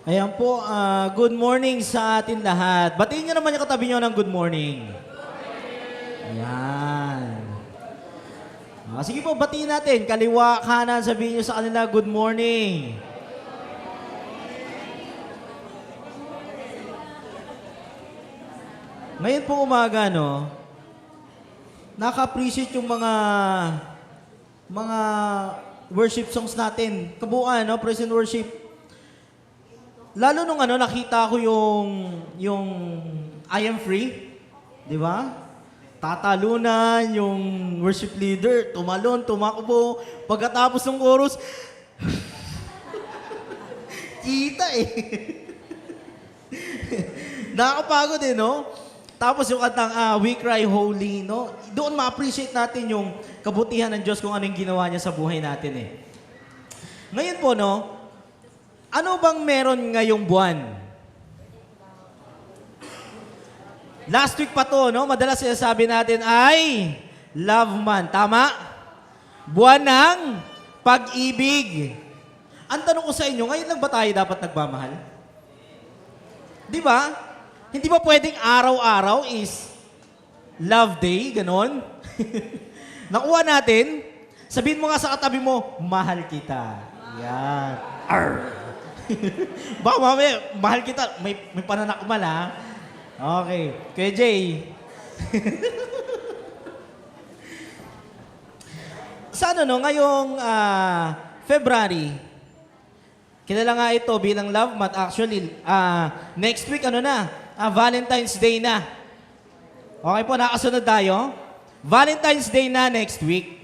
Ayan po, good morning sa atin lahat. Batiin nyo naman yung katabi nyo ng good morning. Ayan. Sige po, batiin natin. Kaliwa, kanan, sabihin nyo sa kanila, good morning. Ngayon po umaga, no? Naka-appreciate yung mga worship songs natin. Kabuuan, no? Praise and worship. Lalo nung nakita ko yung I Am Free, di ba? Tatalunan, yung worship leader, tumalon, tumakbo. Pagkatapos ng chorus, kita eh. Nakakapagod eh, no? Tapos yung kantang We Cry Holy, no? Doon ma-appreciate natin yung kabutihan ng Diyos kung ano yung ginawa niya sa buhay natin eh. Ngayon po, no? Ano bang meron ngayong buwan? Last week pa to, no? Madalas sinasabi natin ay Love Month. Tama? Buwan ng pag-ibig. Ang tanong ko sa inyo, ngayon lang ba tayo dapat nagmamahal? Di ba? Hindi ba pwedeng araw-araw is Love Day? Ganon? Nakuha natin? Sabihin mo nga sa katabi mo, mahal kita. Yan. Arr! Baka mamaya, mahal kita. May pananakmal, ha? Okay. Kuya Jay. Sa ngayong February, kilala nga ito bilang Love Month. Actually, next week, Valentine's Day na. Okay po, nakasunod tayo. Valentine's Day na next week.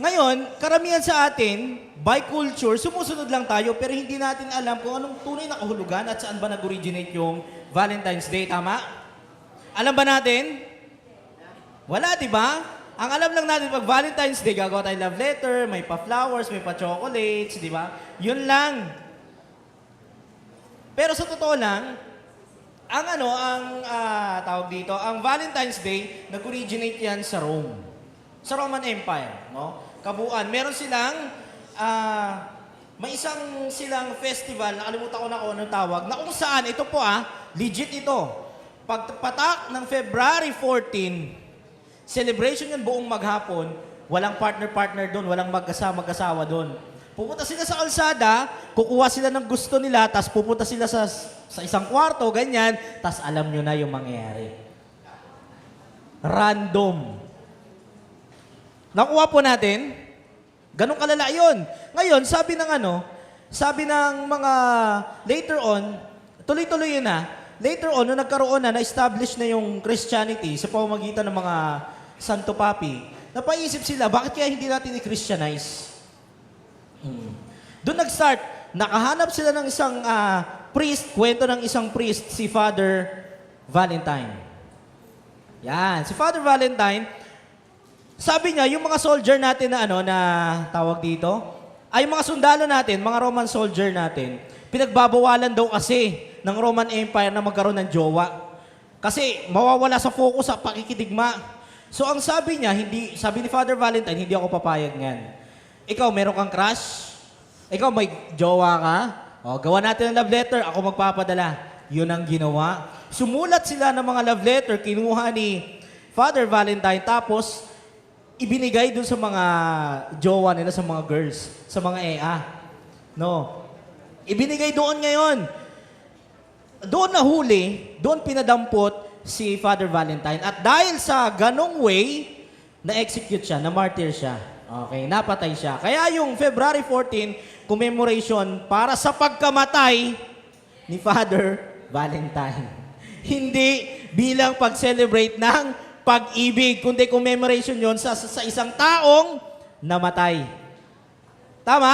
Ngayon, karamihan sa atin, by culture, sumusunod lang tayo pero hindi natin alam kung anong tunay na kahulugan at saan ba nag-originate yung Valentine's Day. Tama? Alam ba natin? Wala, di ba? Ang alam lang natin, pag Valentine's Day, gagawa tayo love letter, may pa-flowers, may pa-chocolates, di ba? Yun lang. Pero sa totoo lang, tawag dito, ang Valentine's Day, nag-originate yan sa Rome. Sa Roman Empire, no? Kabuuan. Meron silang, may isang silang festival, nakalimutan ko na kung anong tawag, na kung saan, ito po legit ito. Pagpatak ng February 14, celebration yun buong maghapon, walang partner-partner doon, walang mag-asawa doon. Pupunta sila sa kalsada, kukuha sila ng gusto nila, tapos pupunta sila sa isang kwarto, ganyan, tapos alam nyo na yung mangyayari. Random. Nakuha po natin, ganun kalala yun. Ngayon, sabi ng mga later on, tuloy-tuloy yun later on, nung nagkaroon na-establish na yung Christianity sa pamamagitan ng mga Santo Papi, napaisip sila, bakit kaya hindi natin i-Christianize? Doon nag-start, nakahanap sila ng isang priest, kwento ng isang priest, si Father Valentine. Yan, si Father Valentine, sabi niya, yung mga soldier natin na tawag dito, ay mga sundalo natin, mga Roman soldier natin, pinagbabawalan daw kasi ng Roman Empire na magkaroon ng jowa. Kasi mawawala sa focus sa pakikidigma. So ang sabi niya, sabi ni Father Valentine, hindi ako papayag niyan. Ikaw, meron kang crush? Ikaw, may jowa ka? O, gawa natin ng love letter, ako magpapadala. Yun ang ginawa. Sumulat sila ng mga love letter, kinuha ni Father Valentine, tapos ibinigay dun sa mga jowa nila, sa mga girls, sa mga EA. No? Ibinigay doon ngayon. Doon nahuli, doon pinadampot si Father Valentine. At dahil sa ganong way, na-execute siya, na-martyr siya. Okay, napatay siya. Kaya yung February 14, commemoration para sa pagkamatay ni Father Valentine. Hindi bilang pag-celebrate ng pag-ibig, kundi commemoration yon sa isang taong namatay. Tama?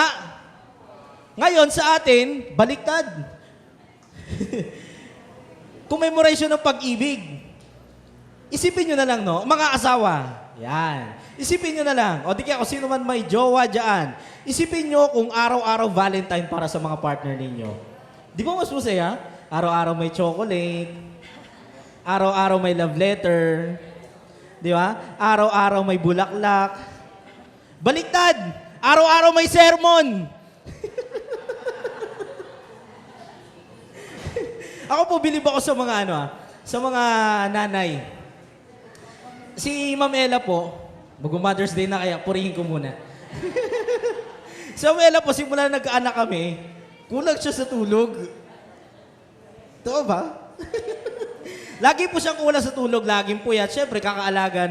Ngayon sa atin, baliktad. Commemoration ng pag-ibig. Isipin nyo na lang, no? Mga asawa. Yan. Isipin nyo na lang. O di kaya kung sino man may jowa dyan, isipin nyo kung araw-araw Valentine para sa mga partner ninyo. Di ba mas masaya? Araw-araw may chocolate. Araw-araw may love letter. Di ba? Araw-araw may bulaklak. Baliktad! Araw-araw may sermon! Ako po, bilib ako sa mga sa mga nanay. Si Ma'am Ella po, mag-Mother's Day na kaya, purihin ko muna. Si Ma'am Ella po, simula nagkaanak kami, kulang siya sa tulog. Totoo ba? Lagi po siyang kulang sa tulog, laging puyat. Siyempre, kakaalaga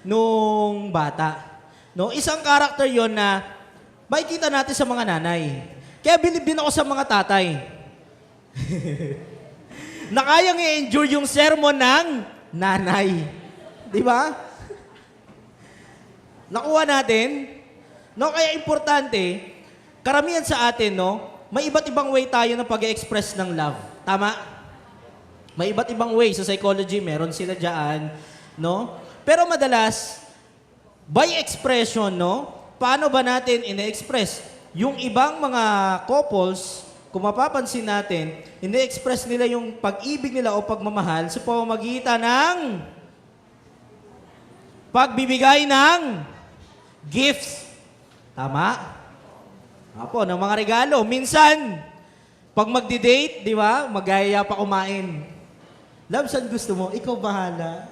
nung bata. No? Isang karakter yon na makikita natin sa mga nanay. Kaya bilib din ako sa mga tatay. Na kayang i-endure yung sermon ng nanay. Di ba? Nakuha natin. No? Kaya importante, karamihan sa atin, may iba't ibang way tayo na pag-express ng love. Tama? May iba't ibang way. Sa psychology, meron sila dyan. No? Pero madalas, by expression, paano ba natin ine-express? Yung ibang mga couples, kung mapapansin natin, ine-express nila yung pag-ibig nila o pagmamahal sa pamamagitan ng pagbibigay ng gifts. Tama? Apo, ng mga regalo. Minsan, pag magdi-date, di ba, magaya pa kumain. Love, saan gusto mo? Ikaw bahala.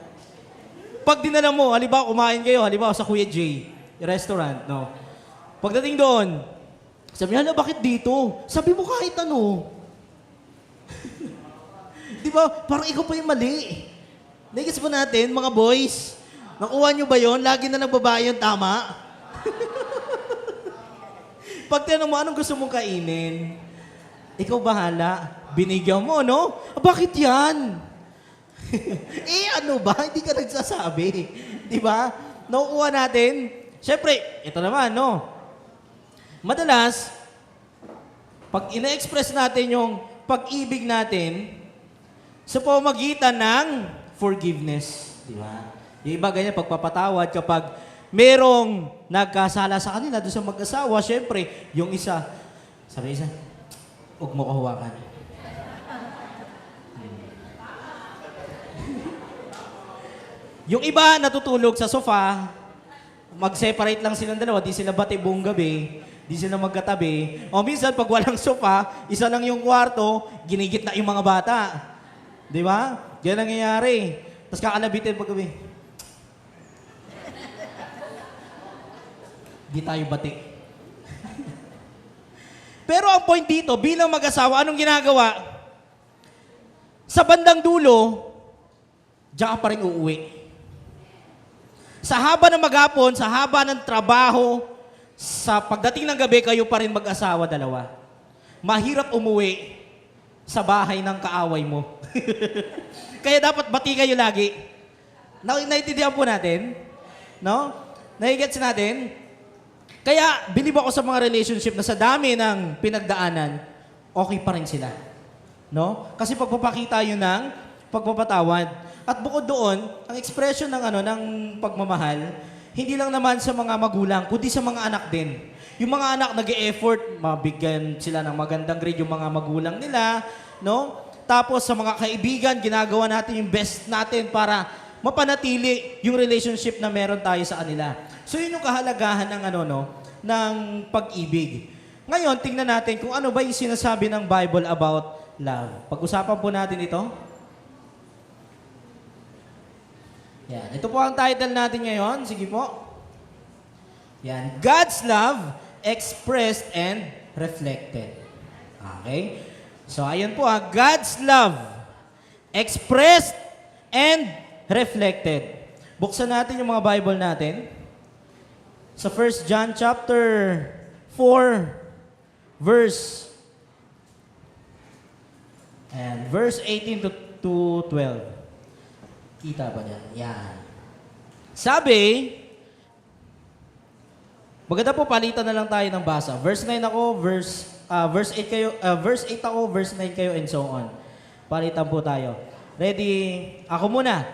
Pag dinala mo, halimbawa kumain kayo, halimbawa sa Kuya J, restaurant, Pagdating doon, sabi niya, bakit dito? Sabi mo kahit ano. Di ba? Parang ikaw pa yung mali. Nagigits ba natin, mga boys? Nakuha nyo ba yon? Lagi na nagbabae yung tama? Pag tinanong mo, anong gusto mong kainin? Ikaw bahala. Binigyan mo, no? Bakit yan? Ano ba? Hindi ka nagsasabi. Di ba? Nakukuha natin. Siyempre, ito naman, Madalas, pag ina-express natin yung pag-ibig natin sa pamamagitan ng forgiveness. Di ba? Yung iba ganyan, pagpapatawad kapag merong nagkasala sa kanila doon sa mag-asawa, siyempre, yung isa, sabi isa, huwag mo kahawakan. Yung iba natutulog sa sofa, mag-separate lang silang dalawa, di sila bati buong gabi, di sila magkatabi. O minsan, pag walang sofa, isa lang yung kwarto, ginigit na yung mga bata. Di ba? Yan ang nangyayari. Tapos kakalabitin pag gabi. Di tayo bati. Pero ang point dito, bilang mag-asawa, anong ginagawa? Sa bandang dulo, diyan ka pa rin uuwi. Sa haba ng maghapon, sa haba ng trabaho, sa pagdating ng gabi, kayo pa rin mag-asawa dalawa. Mahirap umuwi sa bahay ng kaaway mo. Kaya dapat bati kayo lagi. Naintindihan po natin? No? Nagigets natin? Kaya, bilib ako sa mga relationship na sa dami ng pinagdaanan, okay pa rin sila. No? Kasi pagpapakita yun ng pagpapatawad. At bukod doon, ang expression ng pagmamahal, hindi lang naman sa mga magulang, kundi sa mga anak din. Yung mga anak nag-e-effort, mabigyan sila ng magandang grade yung mga magulang nila, Tapos sa mga kaibigan, ginagawa natin yung best natin para mapanatili yung relationship na meron tayo sa kanila. So yun yung kahalagahan ng ng pag-ibig. Ngayon, tingnan natin kung ano ba yung sinasabi ng Bible about love. Pag-usapan po natin ito. Yan. Ito po ang title natin ngayon. Sige po. Yan. God's love expressed and reflected. Okay? So, ayun po God's love expressed and reflected. Buksan natin yung mga Bible natin. Sa 1 John chapter 4, verse 18 to 12. Kita ba niyan? Yan. Sabi, maganda po, palitan na lang tayo ng basa. Verse 9 ako, verse 8 kayo, verse 8 ako, verse 9 kayo, and so on. Palitan po tayo. Ready? Ako muna.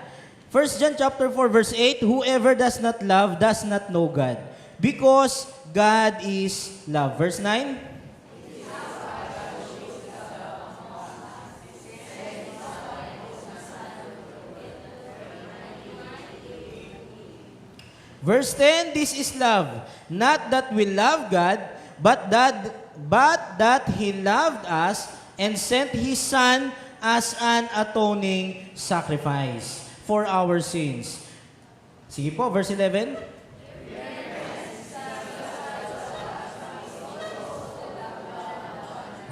1 John chapter 4, verse 8, whoever does not love does not know God, because God is love. Verse 9. Verse 10, this is love. Not that we love God, but that He loved us and sent His Son as an atoning sacrifice for our sins. Sige po, verse 11.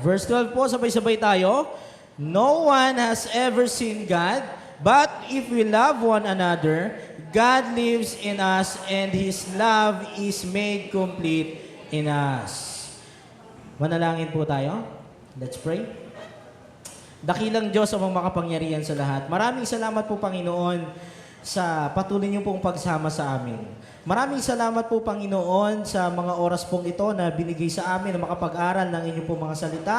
Verse 12 po, sabay-sabay tayo. No one has ever seen God, but if we love one another, God lives in us and His love is made complete in us. Manalangin po tayo. Let's pray. Dakilang Diyos ang makapangyarihan sa lahat. Maraming salamat po, Panginoon, sa patuloy niyo pong pagsama sa amin. Maraming salamat po, Panginoon, sa mga oras pong ito na binigay sa amin na makapag-aral ng inyong pong mga salita.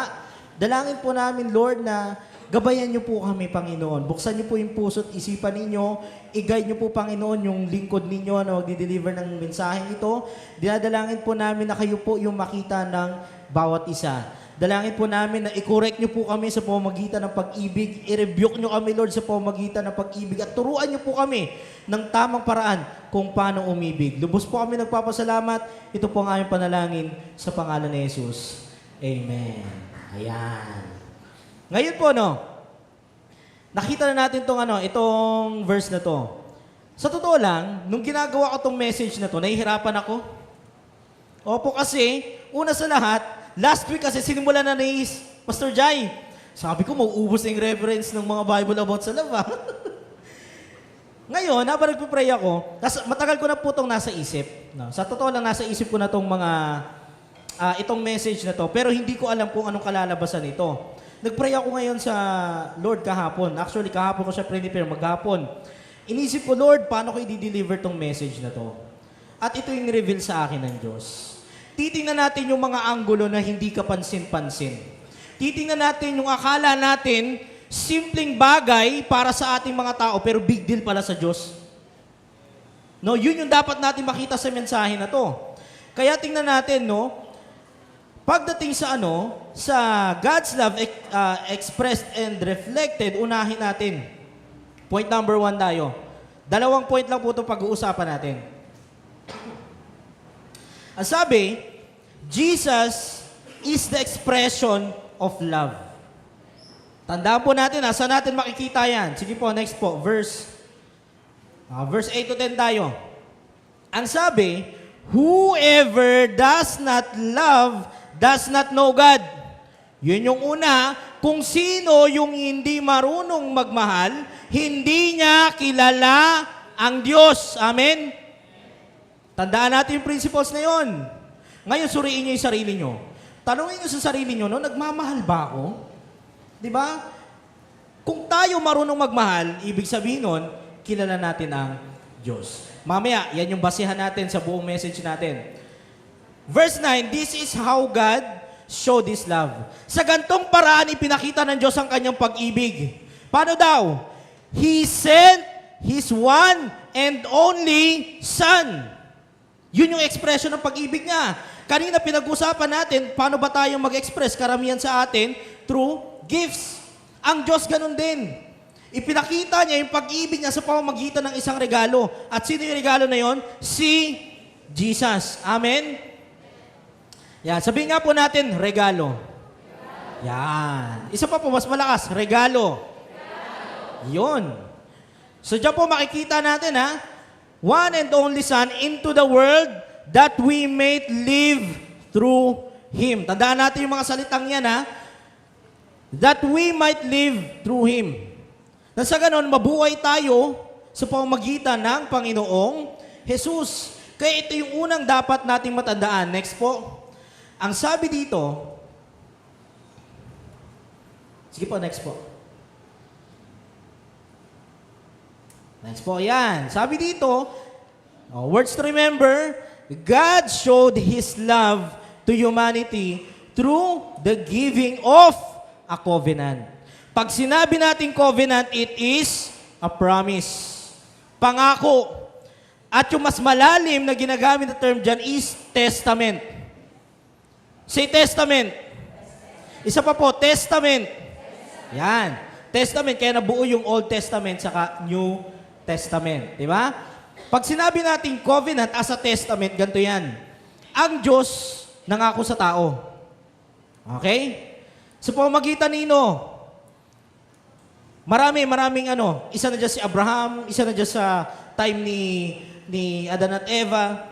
Dalangin po namin, Lord, na gabayan niyo po kami, Panginoon. Buksan niyo po yung puso at isipan ninyo. I-guide niyo po, Panginoon, yung lingkod ninyo na magdi-deliver ng mensaheng ito. Dinadalangin po namin na kayo po yung makita ng bawat isa. Dalangin po namin na i-correct niyo po kami sa pamamagitan ng pag-ibig. I-rebuke niyo kami, Lord, sa pamamagitan ng pag-ibig. At turuan niyo po kami ng tamang paraan kung paano umibig. Lubos po kami nagpapasalamat. Ito po ang aming panalangin sa pangalan ni Jesus. Amen. Ayan. Ngayon po, nakita na natin itong verse na to. Sa totoo lang, nung ginagawa ko tong message na to, nahihirapan ako. Opo, kasi, una sa lahat, last week kasi sinimulan na ni Pastor Jai. Sabi ko, mauubos na yung reference ng mga Bible about sa love. Ngayon, habang nagpipray ako, matagal ko na po itong nasa isip. No? Sa totoo lang, nasa isip ko na itong itong message na to, pero hindi ko alam kung anong kalalabasan ito. Nagpray ako ngayon sa Lord kahapon. Actually, kahapon ko siya prepare maghapon. Inisip ko, Lord, paano ko i-deliver tong message na to? At ito yung reveal sa akin ng Diyos. Titingnan natin yung mga anggulo na hindi kapansin-pansin. Titingnan natin yung akala natin, simpleng bagay para sa ating mga tao, pero big deal pala sa Diyos. No, yun yung dapat natin makita sa mensahe na to. Kaya tingnan natin, pagdating sa sa God's love expressed and reflected, unahin natin. Point number 1 tayo. 2 point lang po itong pag-uusapan natin. Ang sabi, Jesus is the expression of love. Tandaan po natin, saan natin makikita yan? Sige po, next po, verse 8 to 10 tayo. Ang sabi, whoever does not love does not know God. Yun yung una, kung sino yung hindi marunong magmahal, hindi niya kilala ang Diyos. Amen? Tandaan natin yung principles na yun. Ngayon, suriin niyo yung sarili niyo. Tanungin niyo sa sarili niyo, nagmamahal ba ako? Di ba? Kung tayo marunong magmahal, ibig sabihin nun, kilala natin ang Diyos. Mamaya, yan yung basihan natin sa buong message natin. Verse 9, this is how God showed His love. Sa gantong paraan, ipinakita ng Diyos ang kanyang pag-ibig. Paano daw? He sent His one and only Son. Yun yung expression ng pag-ibig niya. Kanina pinag-usapan natin, paano ba tayong mag-express karamihan sa atin? Through gifts. Ang Diyos ganun din. Ipinakita niya yung pag-ibig niya sa pamamagitan ng isang regalo. At sino yung regalo na yon? Si Jesus. Amen? Yan. Sabihin nga po natin, regalo. Yan. Isa pa po, mas malakas, regalo. Yun. So dyan po makikita natin one and only Son into the world that we may live through Him. Tandaan natin yung mga salitang yan, that we might live through Him. Na sa ganon, mabuhay tayo sa pamamagitan ng Panginoong Jesus. Kaya ito yung unang dapat nating matandaan. Next po. Ang sabi dito, sige po, next po. Next po, yan. Sabi dito, words to remember, God showed His love to humanity through the giving of a covenant. Pag sinabi natin covenant, it is a promise. Pangako. At yung mas malalim na ginagamit na term dyan is testament. Say testament. Isa pa po, testament. Yan. Testament, kaya nabuo yung Old Testament saka New Testament. Di ba? Pag sinabi natin covenant as a testament, ganito yan. Ang Diyos nangako sa tao. Okay? Sa pamamagitan nino, Maraming isa na dyan si Abraham, isa na dyan sa time ni Adan at Eva.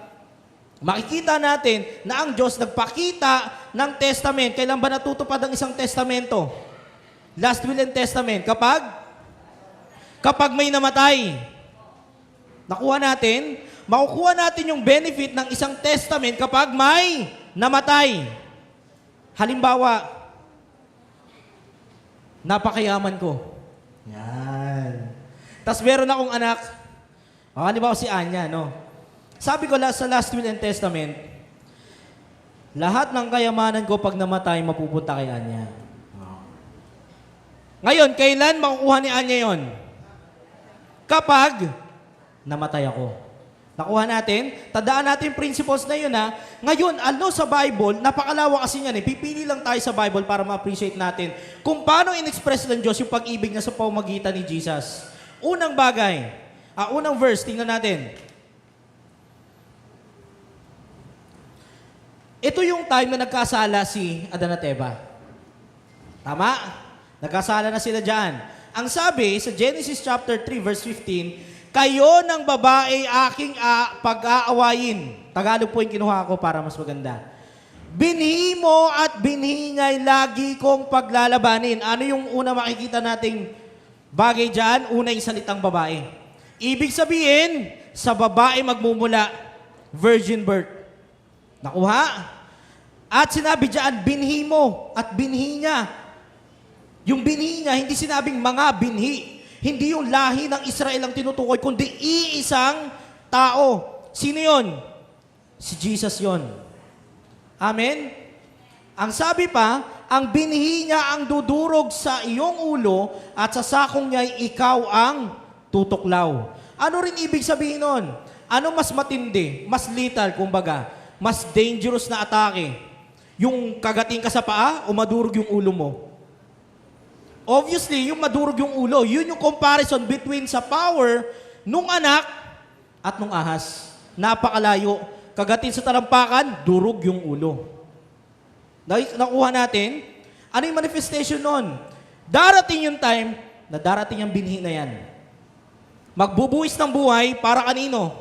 Makikita natin na ang Diyos nagpakita ng testament. Kailan ba natutupad ang isang testamento? Last will and testament. Kapag may namatay. Makukuha natin yung benefit ng isang testament kapag may namatay. Halimbawa, napakayaman ko. Yan. Tapos meron akong anak. Halimbawa si Anya, no? Sabi ko sa last will and testament, lahat ng kayamanan ko pag namatay, mapupunta kay Anya. Ngayon, kailan makukuha ni Anya yon? Kapag namatay ako. Nakuha natin? Tandaan natin principles na yun, ha? Ngayon, sa Bible, napakalawak kasi yan, eh. Pipili lang tayo sa Bible para ma-appreciate natin kung paano in-express ng Diyos yung pag-ibig niya sa pamamagitan ni Jesus. Unang bagay, unang verse, tingnan natin. Ito yung time na nagkasala si Adan at Eva. Tama? Nagkasala na sila dyan. Ang sabi sa Genesis chapter 3 verse 15, kayo ng babae aking pag-aawayin. Tagalog po yung kinuha ko para mas maganda. Binhi mo at binhi nga'y lagi kong paglalabanin. Ano yung una makikita nating bagay dyan? Una yung salitang babae. Ibig sabihin, sa babae magmumula, virgin birth. Nakuha? At sinabi dyan, binhi mo at binhi niya. Yung binhi niya, hindi sinabing mga binhi. Hindi yung lahi ng Israel ang tinutukoy, kundi iisang tao. Sino yon? Si Jesus yon. Amen? Ang sabi pa, ang binhi niya ang dudurog sa iyong ulo at sa sakong niya ikaw ang tutuklaw. Ano rin ibig sabihin nun? Ano mas matindi? Mas lethal, kumbaga? Mas dangerous na atake? Yung kagating ka sa paa o madurog yung ulo mo? Obviously, yung madurog yung ulo, yun yung comparison between sa power nung anak at nung ahas. Napakalayo. Kagatin sa talampakan, durog yung ulo. Nakuha natin, ano yung manifestation nun? Darating yung time na darating ang binhi na yan. Magbubuwis ng buhay para kanino?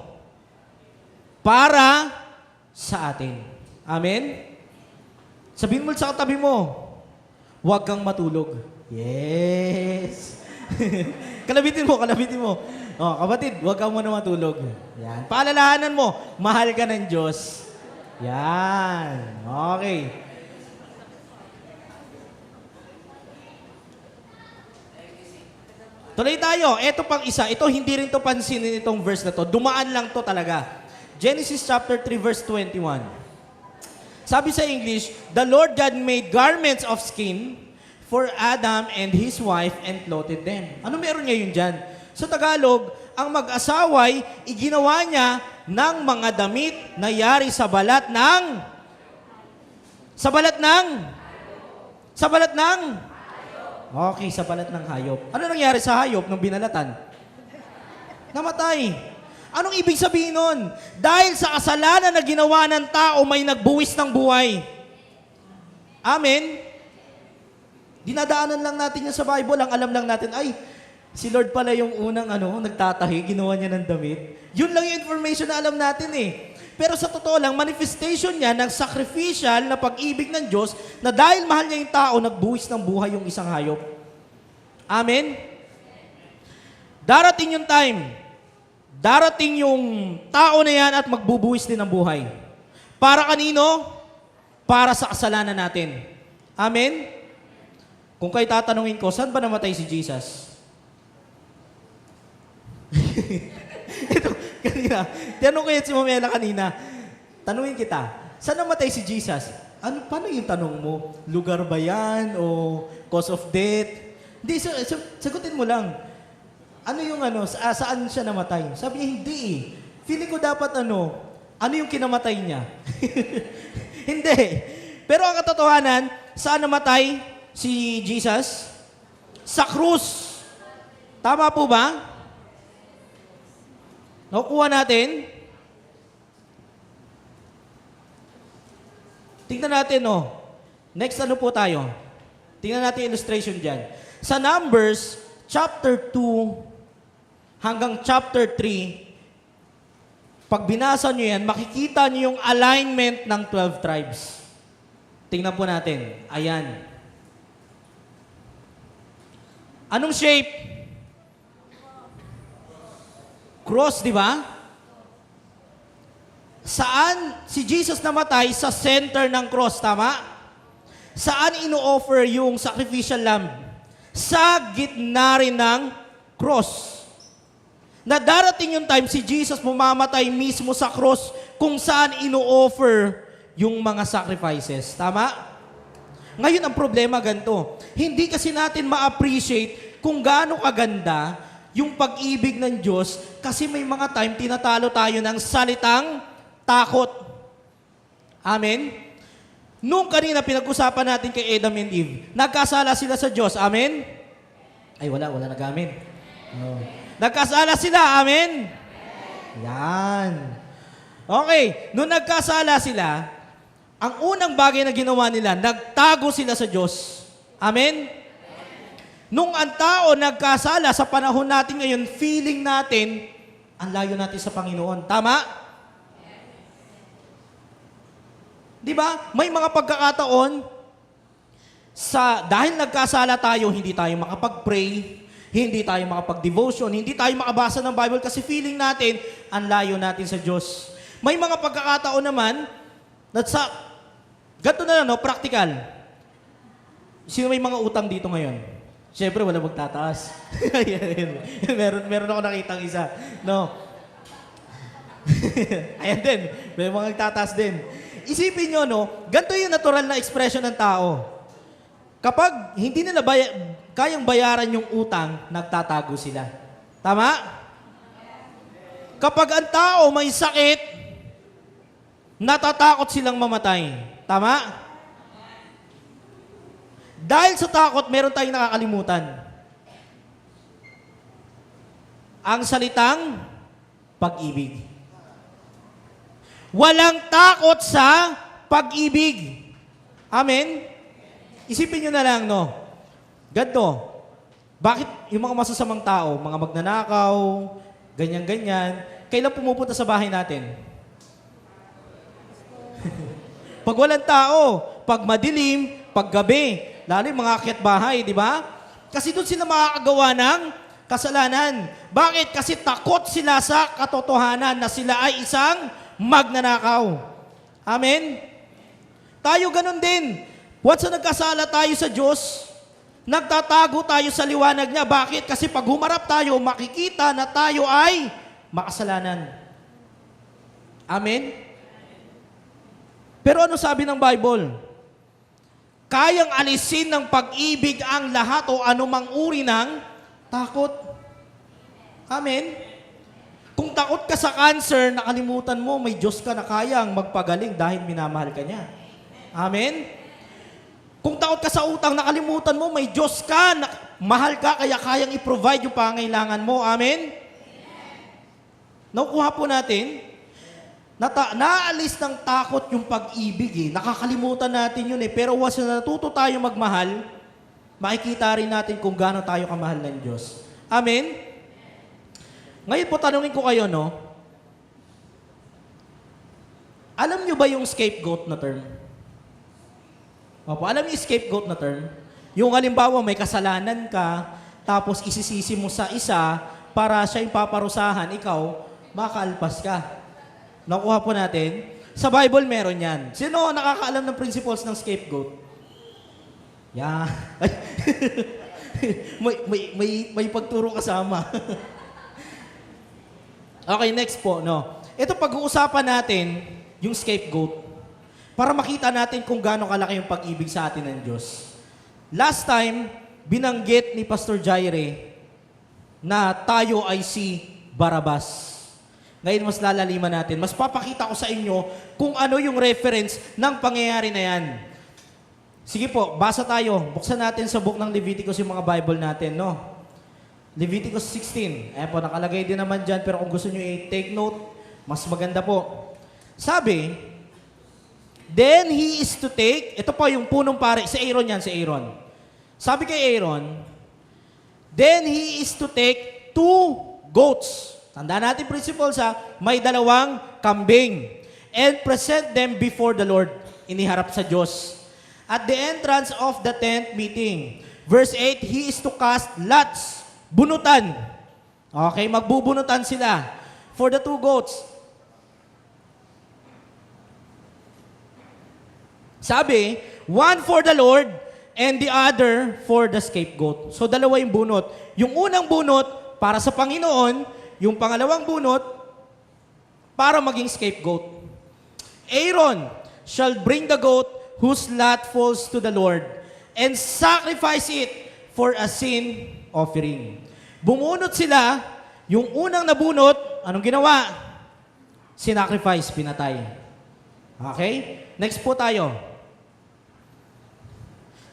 Para sa atin. Amen? Sabihin mo sa katabi mo, huwag kang matulog. Yes! Kalabitin mo. Oh, kapatid, huwag kang muna matulog. Yan. Paalalahanan mo, mahal ka ng Diyos. Yan. Okay. Tuloy tayo. Ito pang isa. Ito, hindi rin to pansinin itong verse na to. Dumaan lang to talaga. Genesis chapter 3 verse 21. Sabi sa English, the Lord God made garments of skin for Adam and his wife and clothed them. Ano meron ngayon dyan? Sa Tagalog, ang mag-asaway, iginawa niya ng mga damit na yari sa balat ng... Okay, sa balat ng hayop. Ano nangyari sa hayop nung binalatan? Namatay. Anong ibig sabihin nun? Dahil sa kasalanan na ginawa ng tao, may nagbuwis ng buhay. Amen? Dinadaanan lang natin yan sa Bible. Ang alam lang natin, ay, si Lord pala yung unang nagtatahi, ginawa niya ng damit. Yun lang yung information na alam natin eh. Pero sa totoo lang, manifestation niya ng sacrificial na pag-ibig ng Diyos na dahil mahal niya yung tao, nagbuwis ng buhay yung isang hayop. Amen? Darating yung time. Darating yung tao na yan at magbubuwis din ng buhay. Para kanino? Para sa kasalanan natin. Amen? Kung kayo tatanungin ko, saan ba namatay si Jesus? Ito, kanina. Tinanong ko yan si Mamela kanina. Tanungin kita, saan namatay si Jesus? Paano yung tanong mo? Lugar ba yan? O cause of death? Hindi, sagutin mo lang. Ano yung saan siya namatay? Sabi niya, hindi eh. Feeling ko dapat ano yung kinamatay niya? Hindi. Pero ang katotohanan, saan namatay si Jesus? Sa krus. Tama po ba? Nakukuha natin? Tingnan natin, Next, po tayo? Tingnan natin illustration dyan. Sa Numbers chapter 2 hanggang chapter 3, pag binasa nyo yan, makikita nyo yung alignment ng 12 tribes. Tingnan po natin. Ayan. Anong shape? Cross, di ba? Saan si Jesus namatay? Sa center ng cross, tama? Saan ino-offer yung sacrificial lamb? Sa gitna rin ng cross. Na darating yung time si Jesus mamamatay mismo sa cross kung saan ino-offer yung mga sacrifices. Tama? Ngayon ang problema ganito. Hindi kasi natin ma-appreciate kung gaano kaganda yung pag-ibig ng Diyos kasi may mga time tinatalo tayo ng salitang takot. Amen? Nung kanina pinag-usapan natin kay Adam and Eve, nagkasala sila sa Diyos. Amen? Ay, wala nag-amen. Oh. Nagkasala sila, amen? Yan. Okay, nung nagkasala sila, ang unang bagay na ginawa nila, nagtago sila sa Diyos. Amen? Nung ang tao nagkasala sa panahon natin ngayon, feeling natin, ang layo natin sa Panginoon. Tama? Di ba? May mga pagkakataon, dahil nagkasala tayo, hindi tayo makapag-pray, hindi tayo makapag-devotion, hindi tayo makabasa ng Bible kasi feeling natin, ang layo natin sa Diyos. May mga pagkakataon naman, ganito na lang, no, practical. Sino may mga utang dito ngayon? Siyempre, wala magtataas. meron ako nakitang isa. No. Ayan din, may mga nagtataas din. Isipin nyo, no, ganito yung natural na expression ng tao. Kapag hindi nila kayang bayaran yung utang, nagtatago sila. Tama? Kapag ang tao may sakit, natatakot silang mamatay. Tama? Dahil sa takot, meron tayong nakakalimutan. Ang salitang pag-ibig. Walang takot sa pag-ibig. Amen? Isipin nyo na lang, no? Ganto. Bakit yung mga masasamang tao, mga magnanakaw, ganyan-ganyan, kailan pumupunta sa bahay natin? Pag walang tao, pag madilim, pag gabi, lalo yung mga akyat bahay, di ba? Kasi doon sila makakagawa ng kasalanan. Bakit? Kasi takot sila sa katotohanan na sila ay isang magnanakaw. Amen? Tayo ganun din. Once na nagkasala tayo sa Diyos, nagtatago tayo sa liwanag niya. Bakit? Kasi pag humarap tayo, makikita na tayo ay makasalanan. Amen? Pero ano sabi ng Bible? Kayang alisin ng pag-ibig ang lahat o anumang uri ng takot. Amen? Kung takot ka sa cancer, nakalimutan mo, may Diyos ka na kayang magpagaling dahil minamahal ka niya. Amen? Kung takot ka sa utang, nakalimutan mo, may Diyos ka, mahal ka, kaya kayang i-provide yung pangailangan mo. Amen? Nakukuha po natin, naalis ng takot yung pag-ibig eh. Nakakalimutan natin yun eh. Pero once na natuto tayo magmahal, makikita rin natin kung gaano tayo kamahal ng Diyos. Amen? Ngayon po, tanungin ko kayo, no? Alam nyo ba yung scapegoat na term? Opo, alam niyo yung scapegoat na term? Yung halimbawa, may kasalanan ka, tapos isisisi mo sa isa para siya yung paparusahan, ikaw, makaalpas ka. Nakuha po natin. Sa Bible, meron yan. Sino nakakaalam ng principles ng scapegoat? Yeah. may pagturo kasama. Okay, next po, no. Ito pag-uusapan natin, yung scapegoat. Para makita natin kung gaano kalaki yung pag-ibig sa atin ng Diyos. Last time, binanggit ni Pastor Jaire na tayo ay si Barabas. Ngayon, mas lalaliman natin. Mas papakita ko sa inyo kung ano yung reference ng pangyayari na yan. Sige po, basa tayo. Buksan natin sa book ng Leviticus yung mga Bible natin, no? Leviticus 16. Ayan po, nakalagay din naman dyan, pero kung gusto nyo i-take note, mas maganda po. Sabi, then he is to take, ito po yung punong pare, si Aaron yan, si Aaron. Sabi kay Aaron, then he is to take 2 goats. Tandaan natin principles ha, may 2 kambing. And present them before the Lord. Iniharap sa Diyos. At the entrance of the tent meeting. Verse 8, he is to cast lots. Bunutan. Okay, magbubunutan sila. For the 2 goats. Sabi, one for the Lord and the other for the scapegoat. So 2 yung bunot. Yung unang bunot, para sa Panginoon. Yung pangalawang bunot, para maging scapegoat. Aaron shall bring the goat whose lot falls to the Lord and sacrifice it for a sin offering. Bumunot sila, yung unang nabunot, anong ginawa? Sinacrifice, pinatay. Okay? Next po tayo.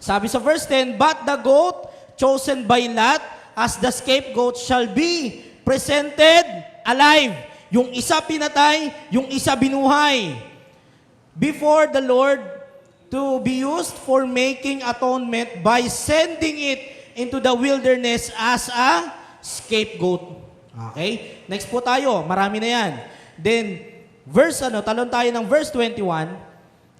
Sabi sa verse 10, but the goat chosen by Lot as the scapegoat shall be presented alive. Yung isa pinatay, yung isa binuhay. Before the Lord to be used for making atonement by sending it into the wilderness as a scapegoat. Okay? Next po tayo. Marami na yan. Then, talon tayo ng verse 21.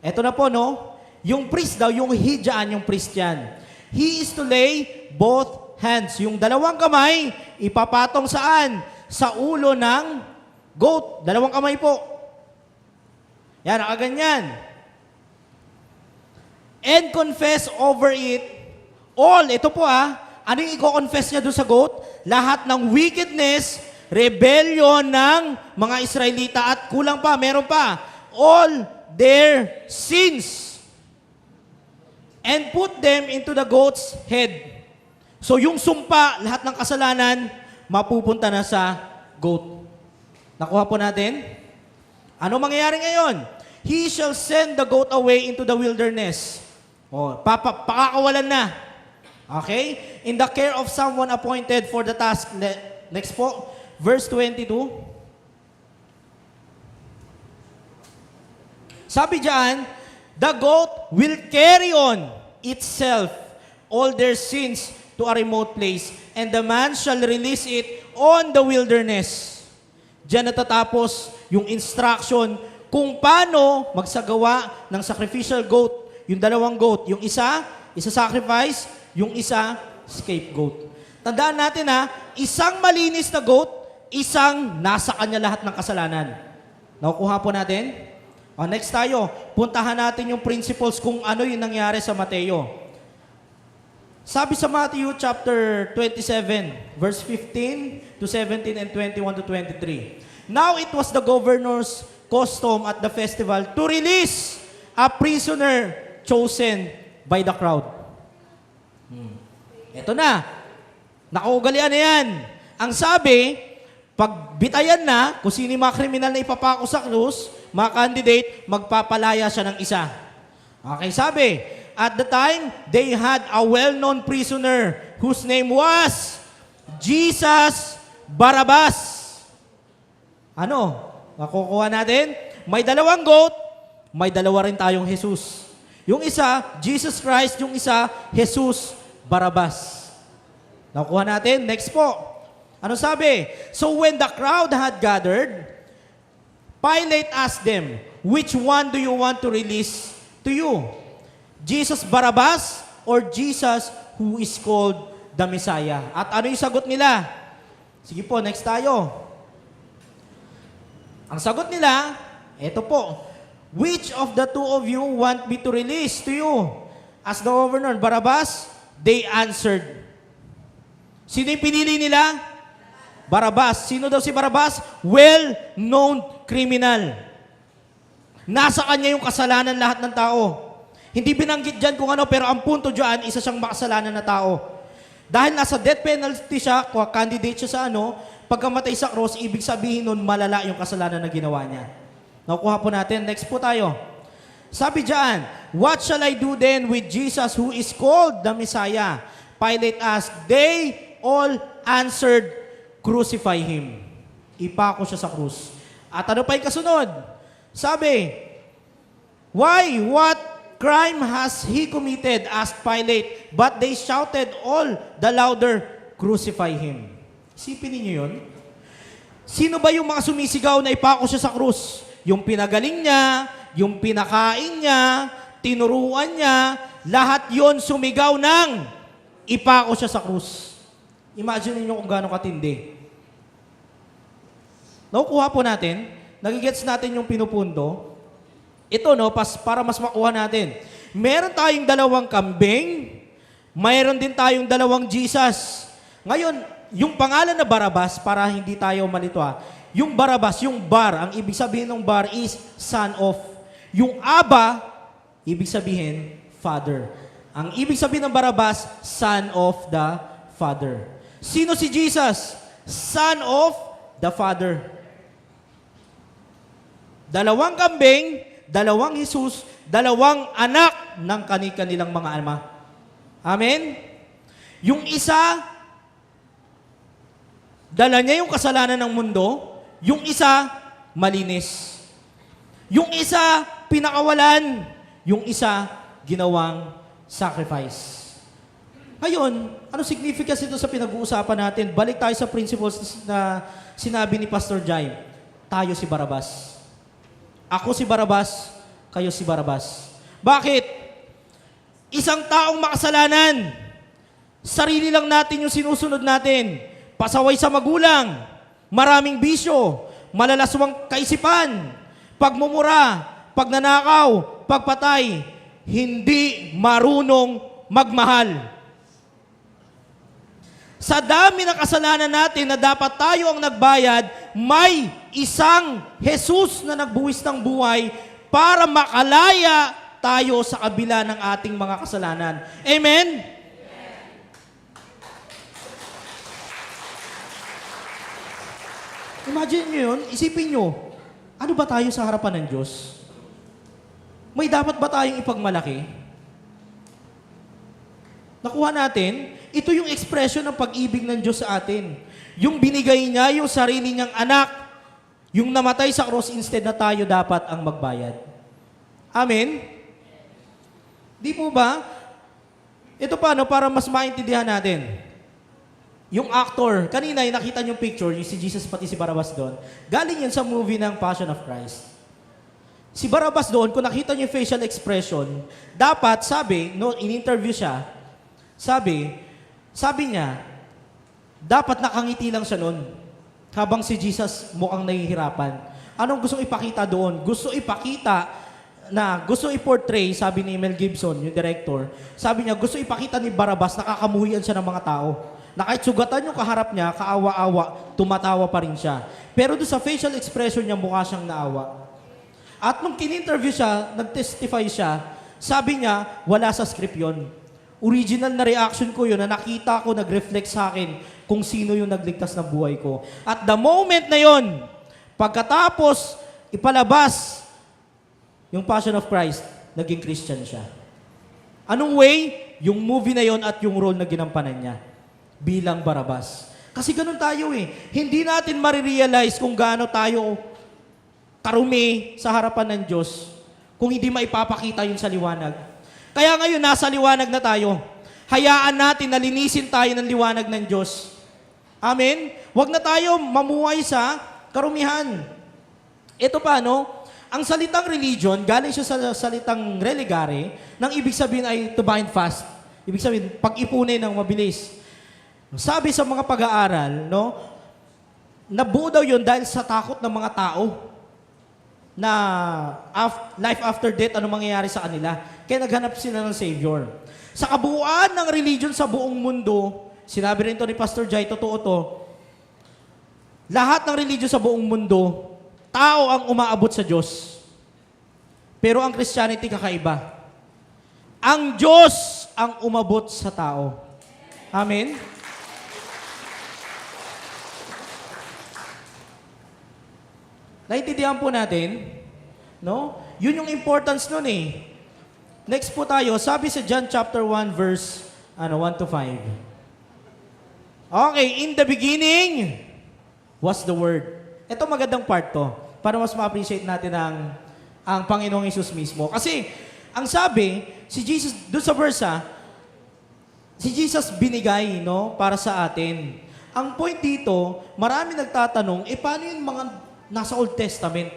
Ito na po, no? Yung priest daw, yung hidyaan, yung priest yan. He is to lay both hands. Yung 2 kamay, ipapatong saan? Sa ulo ng goat. 2 kamay po. Yan, nakaganyan. And confess over it all. Ito po ano yung i-confess niya doon sa goat? Lahat ng wickedness, rebellion ng mga Israelita at kulang pa, meron pa. All their sins. And put them into the goat's head. So yung sumpa, lahat ng kasalanan, mapupunta na sa goat. Nakuha po natin? Ano mangyayari ngayon? He shall send the goat away into the wilderness. Pakakawalan na. Okay? In the care of someone appointed for the task. Next po, verse 22. Sabi diyan, the goat will carry on itself all their sins to a remote place, and the man shall release it on the wilderness. Diyan natatapos yung instruction kung paano magsagawa ng sacrificial goat. Yung 2 goat. Yung isa sacrifice, yung isa, scapegoat. Tandaan natin isang malinis na goat, isang nasa kanya lahat ng kasalanan. Nakukuha po natin? Next tayo, puntahan natin yung principles kung ano yung nangyari sa Mateo. Sabi sa Matthew chapter 27, verse 15 to 17 and 21 to 23. Now it was the governor's custom at the festival to release a prisoner chosen by the crowd. Ito na. Nakaugalian na yan. Ang sabi, pag bitayan na, kung sino yung mga kriminal na ipapako sa krus, mga candidate, magpapalaya siya ng isa. Okay, sabi, at the time, they had a well-known prisoner whose name was Jesus Barabbas. Ano? Makukuha natin? May 2 goat, may 2 rin tayong Jesus. Yung isa, Jesus Christ, yung isa, Jesus Barabbas. Nakuha natin? Next po. Ano sabi? So when the crowd had gathered, Pilate asked them, which one do you want to release to you? Jesus Barabbas or Jesus who is called the Messiah? At ano yung sagot nila? Sige po, next tayo. Ang sagot nila, eto po, which of the 2 of you want me to release to you? As the governor, Barabbas, they answered. Sino yung pinili nila? Barabbas. Sino daw si Barabbas? Well-known criminal. Nasa kanya yung kasalanan lahat ng tao. Hindi binanggit dyan kung ano, pero ang punto dyan, isa siyang makasalanan na tao. Dahil nasa death penalty siya, candidate siya sa pagkamatay sa cross, ibig sabihin nun, malala yung kasalanan na ginawa niya. Nakuha po natin. Next po tayo. Sabi dyan, what shall I do then with Jesus who is called the Messiah? Pilate asked. They all answered, crucify him. Ipako siya sa krus. At ano pa yung kasunod? Sabi, why? What crime has he committed? Asked Pilate. But they shouted all the louder, crucify Him. Isipin ninyo yun. Sino ba yung mga sumisigaw na ipako siya sa krus? Yung pinagaling niya, yung pinakain niya, tinuruan niya, lahat yon sumigaw ng ipako siya sa krus. Imagine niyo kung gaano katindi. Nakukuha po natin, nagigets natin yung pinupundo. Ito, no, para mas makuha natin. Meron tayong dalawang kambing, mayroon din tayong dalawang Jesus. Ngayon, yung pangalan na Barabas, para hindi tayo malito yung Barabas, yung bar, ang ibig sabihin ng bar is son of. Yung Aba, ibig sabihin, Father. Ang ibig sabihin ng Barabas, son of the Father. Sino si Jesus? Son of the Father. Dalawang kambing, dalawang Jesus, dalawang anak ng kanilang mga ama. Amen? Yung isa, dala niya yung kasalanan ng mundo. Yung isa, malinis. Yung isa, pinakawalan. Yung isa, ginawang sacrifice. Ngayon, ano significance ito sa pinag-uusapan natin? Balik tayo sa principles na sinabi ni Pastor Jai. Tayo si Barabas. Ako si Barabas, kayo si Barabas. Bakit? Isang taong makasalanan. Sarili lang natin yung sinusunod natin. Pasaway sa magulang, maraming bisyo, malalaswang kaisipan, pagmumura, pagnanakaw, pagpatay, hindi marunong magmahal. Sa dami ng kasalanan natin na dapat tayo ang nagbayad, may isang Jesus na nagbuwis ng buhay para makalaya tayo sa kabila ng ating mga kasalanan. Amen? Imagine nyo yun, isipin nyo, ano ba tayo sa harapan ng Diyos? May dapat ba tayong ipagmalaki? Nakuha natin, ito yung expression ng pag-ibig ng Diyos sa atin. Yung binigay niya, yung sarili niyang anak, yung namatay sa cross instead na tayo dapat ang magbayad. Amen? Di po ba? Ito paano, para mas maintindihan natin. Yung actor, kanina yung nakita niyong picture, yung si Jesus pati si Barabas doon, galing yan sa movie ng Passion of Christ. Si Barabas doon, kung nakita niyo yung facial expression, dapat, sabi, no, in-interview siya, sabi niya, dapat nakangiti lang siya noon habang si Jesus mukhang nahihirapan. Anong gusto ipakita doon? Gusto i-portray, sabi ni Mel Gibson, yung director, sabi niya, gusto ipakita ni Barabas, nakakamuhian siya ng mga tao. Na kahit sugatan yung kaharap niya, kaawa-awa, tumatawa pa rin siya. Pero doon sa facial expression niya, mukha siyang naawa. At nung kin-interview siya, nag-testify siya, sabi niya, wala sa script yun. Original na reaction ko yun, na nakita ko, nag-reflect sa akin kung sino yung nagligtas ng buhay ko. At the moment na yun, pagkatapos ipalabas yung Passion of Christ, naging Christian siya. Anong way? Yung movie na yon at yung role na ginampanan niya bilang Barabas. Kasi ganun tayo eh. Hindi natin marirealize kung gaano tayo karumi sa harapan ng Diyos kung hindi maipapakita yun sa liwanag. Kaya ngayon, nasa liwanag na tayo. Hayaan natin na linisin tayo ng liwanag ng Diyos. Amen? Huwag na tayo mamuhay sa karumihan. Ito pa, no? Ang salitang religion, galing siya sa salitang religare, nang ibig sabihin ay to bind fast. Ibig sabihin, pag-ipunin ng mabilis. Sabi sa mga pag-aaral, no? Nabuo daw yun dahil sa takot ng mga tao na life after death, ano mangyayari sa kanila. Kaya naghanap sila ng Savior. Sa kabuuan ng religion sa buong mundo, sinabi rin to ni Pastor Jai, totoo to, lahat ng religion sa buong mundo, tao ang umaabot sa Diyos. Pero ang Christianity kakaiba. Ang Diyos ang umabot sa tao. Amen? Naintindihan po natin, no? Yun yung importance nun eh. Next po tayo, sabi sa John chapter 1 verse 1 to 5. Okay, in the beginning was the Word. Ito magandang part to, para mas ma-appreciate natin ang Panginoong Hesus mismo. Kasi, ang sabi, si Jesus, doon sa verse Si Jesus binigay, no, para sa atin. Ang point dito, marami nagtatanong, paano yung mga nasa Old Testament?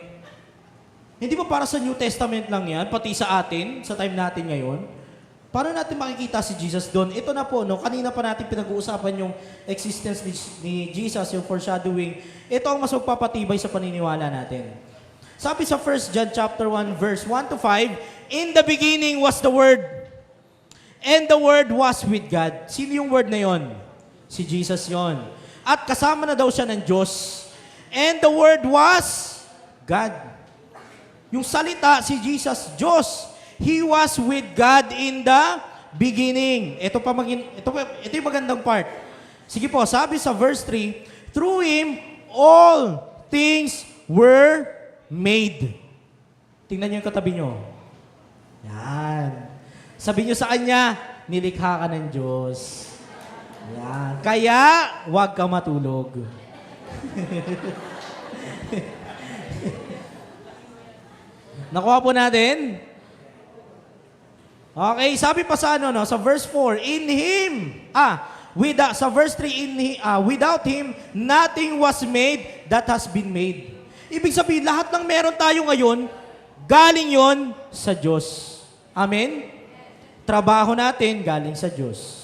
Hindi ba para sa New Testament lang yan, pati sa atin, sa time natin ngayon? Paano natin makikita si Jesus doon? Ito na po, no, kanina pa natin pinag-uusapan yung existence ni Jesus, yung foreshadowing. Ito ang mas magpapatibay sa paniniwala natin. Sabi sa 1 John chapter 1, verse 1 to 5, "In the beginning was the Word, and the Word was with God." Sino yung Word na yon? Si Jesus yon. At kasama na daw siya ng Diyos. And the Word was God. Yung salita, si Jesus, Diyos. He was with God in the beginning. Ito yung magandang part. Sige po, sabi sa verse 3, "Through Him, all things were made." Tingnan niyo yung katabi niyo. Yan. Sabi niyo sa Kanya, nilikha ka ng Diyos. Yan. Kaya, huwag ka matulog. Nakuha po natin? Okay, sabi pa sa sa verse 4, sa verse 3, without Him, nothing was made that has been made. Ibig sabihin, lahat ng meron tayo ngayon, galing yon sa Diyos. Amen? Trabaho natin, galing sa Diyos.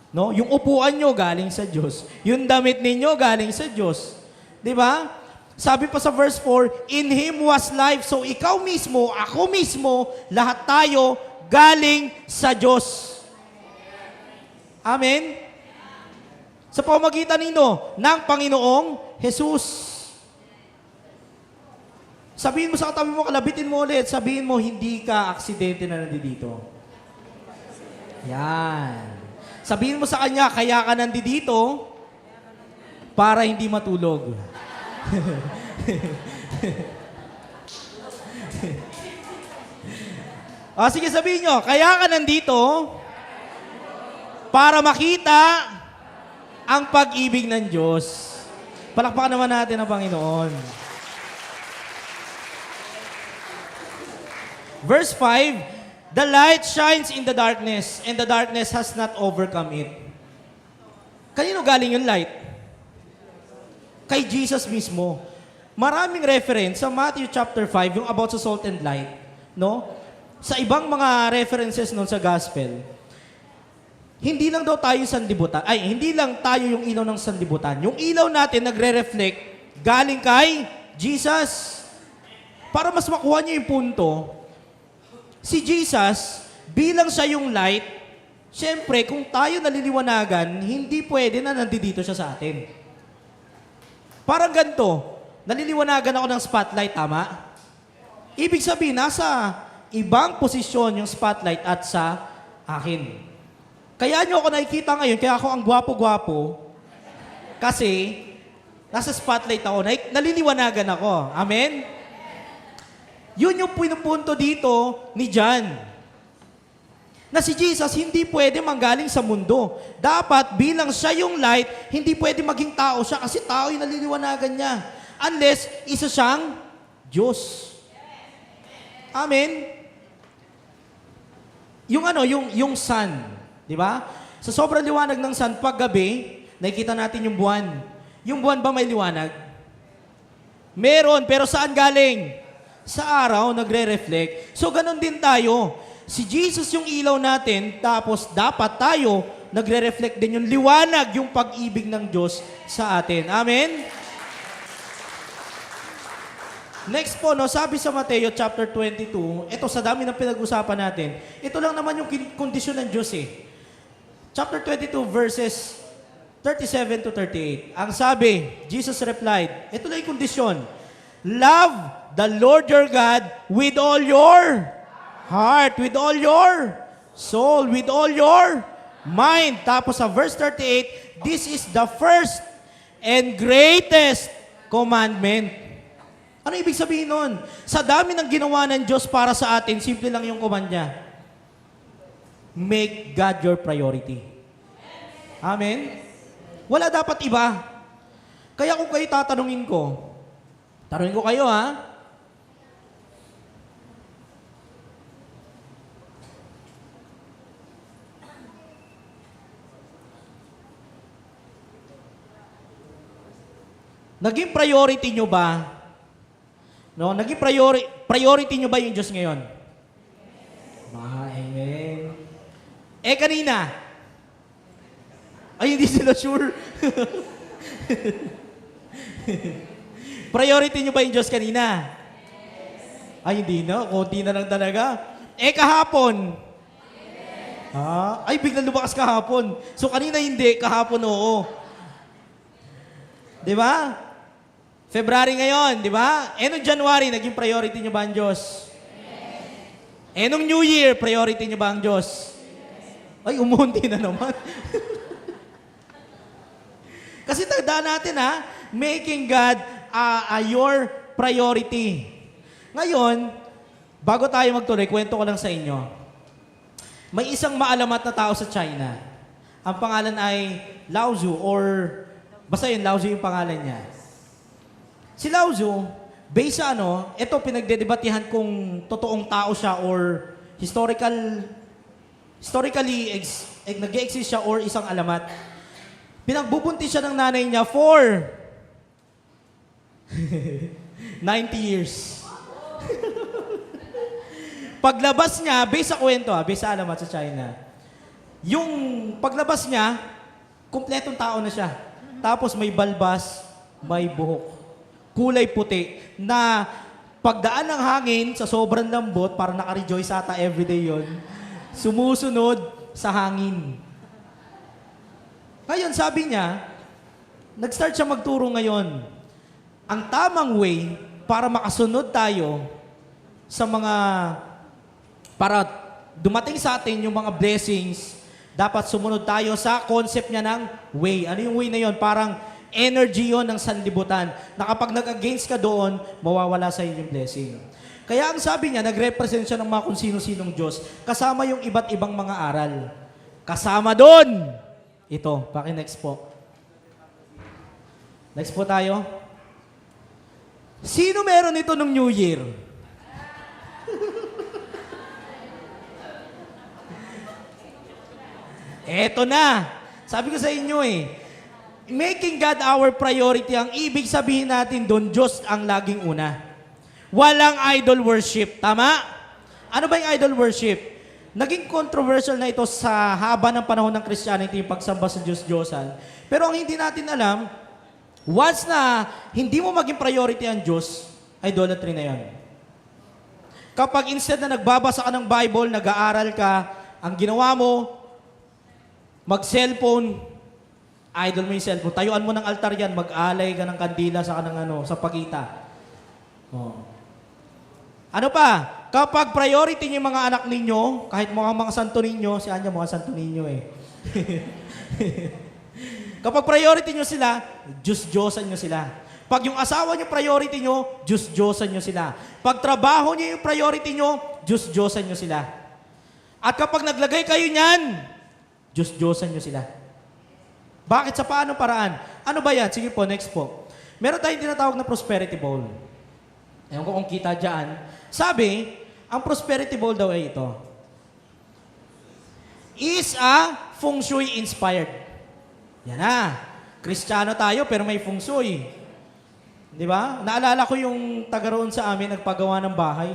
No? Yung upuan nyo, galing sa Diyos. Yung damit ninyo, galing sa Diyos. Di ba? Sabi pa sa verse 4, "In Him was life." So ikaw mismo, ako mismo, lahat tayo, galing sa Diyos. Amen? Sa pamamagitan ng Panginoong Jesus. Sabihin mo sa katabi mo, kalabitin mo ulit, sabihin mo, hindi ka aksidente na nandito. Yan. Sabihin mo sa kanya, kaya ka nandito para hindi matulog. Sige, sabihin nyo, kaya ka nandito para makita ang pag-ibig ng Diyos. Palakpakan naman natin ang Panginoon. Verse 5, "The light shines in the darkness, and the darkness has not overcome it." Kanino galing yung light? Kay Jesus mismo. Maraming reference sa Matthew chapter 5, yung about sa salt and light. No? Sa ibang mga references nun sa gospel, hindi lang daw tayo sanlibutan. Hindi lang tayo yung ilaw ng sanlibutan. Yung ilaw natin nagre-reflect galing kay Jesus. Para mas makuha niyo yung punto, si Jesus, bilang siya yung light, syempre, kung tayo naliliwanagan, hindi pwede na nandito siya sa atin. Parang ganito, naliliwanagan ako ng spotlight, tama? Ibig sabihin, nasa ibang posisyon yung spotlight at sa akin. Kaya nyo ako nakikita ngayon, kaya ako ang gwapo-gwapo, kasi nasa spotlight ako, naliliwanagan ako. Amen? Yun yung pinupunto dito ni John. Na si Jesus hindi pwede manggaling sa mundo. Dapat bilang siya yung light, hindi pwede maging tao siya kasi tao yung naliliwanagan niya. Unless isa siyang Diyos. Amen? Yung sun, di ba? Sa sobrang liwanag ng sun, pag gabi, nakikita natin yung buwan. Yung buwan ba may liwanag? Meron, pero saan galing? Sa araw, nagre-reflect. So, ganun din tayo. Si Jesus yung ilaw natin, tapos dapat tayo, nagre-reflect din yung liwanag, yung pag-ibig ng Diyos sa atin. Amen? Next po, sabi sa Mateo chapter 22, ito sa dami ng pinag-usapan natin, ito lang naman yung kondisyon ng Diyos eh. Chapter 22 verses 37 to 38. Ang sabi, Jesus replied, ito lang yung kondisyon, "Love the Lord your God with all your heart, with all your soul, with all your mind." Tapos sa verse 38, "This is the first and greatest commandment." Ano ibig sabihin nun? Sa dami ng ginawa ng Diyos para sa atin, simple lang yung command niya. Make God your priority. Amen? Wala dapat iba. Kaya kung kayo tanungin ko kayo ha, Naging priority nyo ba? No, naging priority nyo ba yung Diyos ngayon? Amen. Kanina. Ay, hindi sila sure. Priority nyo ba yung Diyos kanina? Ay, hindi na. Konti na lang talaga. Kahapon. Ay, biglang lumakas kahapon. So, kanina hindi. Kahapon, oo. Di ba? February ngayon, di ba? Nung January, naging priority nyo ba ang Diyos? Nung New Year, priority nyo ba ang Diyos? Ay, umunti na naman. Kasi tandaan natin making God your priority. Ngayon, bago tayo magtuloy, kwento ko lang sa inyo. May isang maalamat na tao sa China. Ang pangalan ay Lao Tzu or basta yun, Lao Tzu yung pangalan niya. Si Lao Tzu, based sa ito pinagdedebatihan kung totoong tao siya or historically nag-exist siya or isang alamat. Pinagbubuntis siya ng nanay niya for 90 years. Paglabas niya, based sa kwento based sa alamat sa China, yung paglabas niya, kumpletong tao na siya. Tapos may balbas, may buhok. Kulay puti na pagdaan ng hangin sa sobrang lambot, para naka-rejoice ata everyday yon, sumusunod sa hangin. Ngayon, sabi niya, nag-start siya magturo ngayon. Ang tamang way para makasunod tayo sa para dumating sa atin yung mga blessings, dapat sumunod tayo sa concept niya ng way. Ano yung way na yon? Parang energy yon ng sanlibutan, na kapag nag-against ka doon, mawawala sa iyo yung blessing. Kaya ang sabi niya, nag-represent siya ng mga kung sino-sinong Diyos, kasama yung iba't ibang mga aral. Kasama doon! Ito, paki-next po. Next po tayo. Sino meron ito nung New Year? Eto na! Sabi ko sa inyo making God our priority, ang ibig sabihin natin doon, Diyos ang laging una. Walang idol worship. Tama? Ano ba yung idol worship? Naging controversial na ito sa haba ng panahon ng Christianity, yung pagsamba sa Diyos-Diyosan. Pero ang hindi natin alam, once na hindi mo maging priority ang Diyos, idolatry na yan. Kapag instead na nagbabasa ka ng Bible, nag-aaral ka, ang ginawa mo, mag-cellphone, idol mo yung cellphone. Tayuan mo ng altar yan, mag-alay ka ng kandila sa sa pagita. Ano pa? Kapag priority niyo yung mga anak ninyo, kahit mga santo ninyo, si Anya mga santo ninyo Kapag priority nyo sila, Diyos-Diyosan nyo sila. Pag yung asawa nyo priority nyo, Diyos-Diyosan nyo sila. Pag trabaho nyo yung priority nyo, Diyos-Diyosan nyo sila. At kapag naglagay kayo niyan, Diyos-Diyosan nyo sila. Bakit? Sa paano paraan? Ano ba yan? Sige po, next po. Meron tayong tinatawag na prosperity bowl. Ewan ko kung kita dyan. Sabi, ang prosperity bowl daw ay ito. Is a feng shui inspired. Yan na. Kristiyano tayo pero may feng shui. Di ba? Naalala ko yung taga roon sa amin, nagpagawa ng bahay.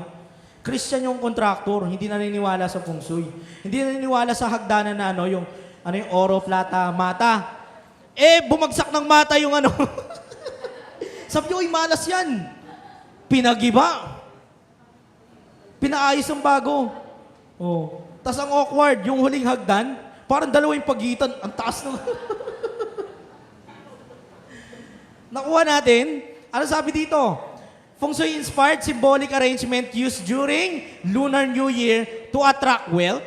Christian yung contractor, hindi naniniwala sa feng shui. Hindi naniniwala sa hagdanan na yung oro, plata, mata. Bumagsak ng mata yung Sabi niyo, malas yan. Pinagiba. Pinaayos ng bago. Tas ang awkward, yung huling hagdan, parang dalawa yung pagitan. Ang taas ng... Nakuha natin. Ano sabi dito? Feng Shui-inspired symbolic arrangement used during Lunar New Year to attract wealth,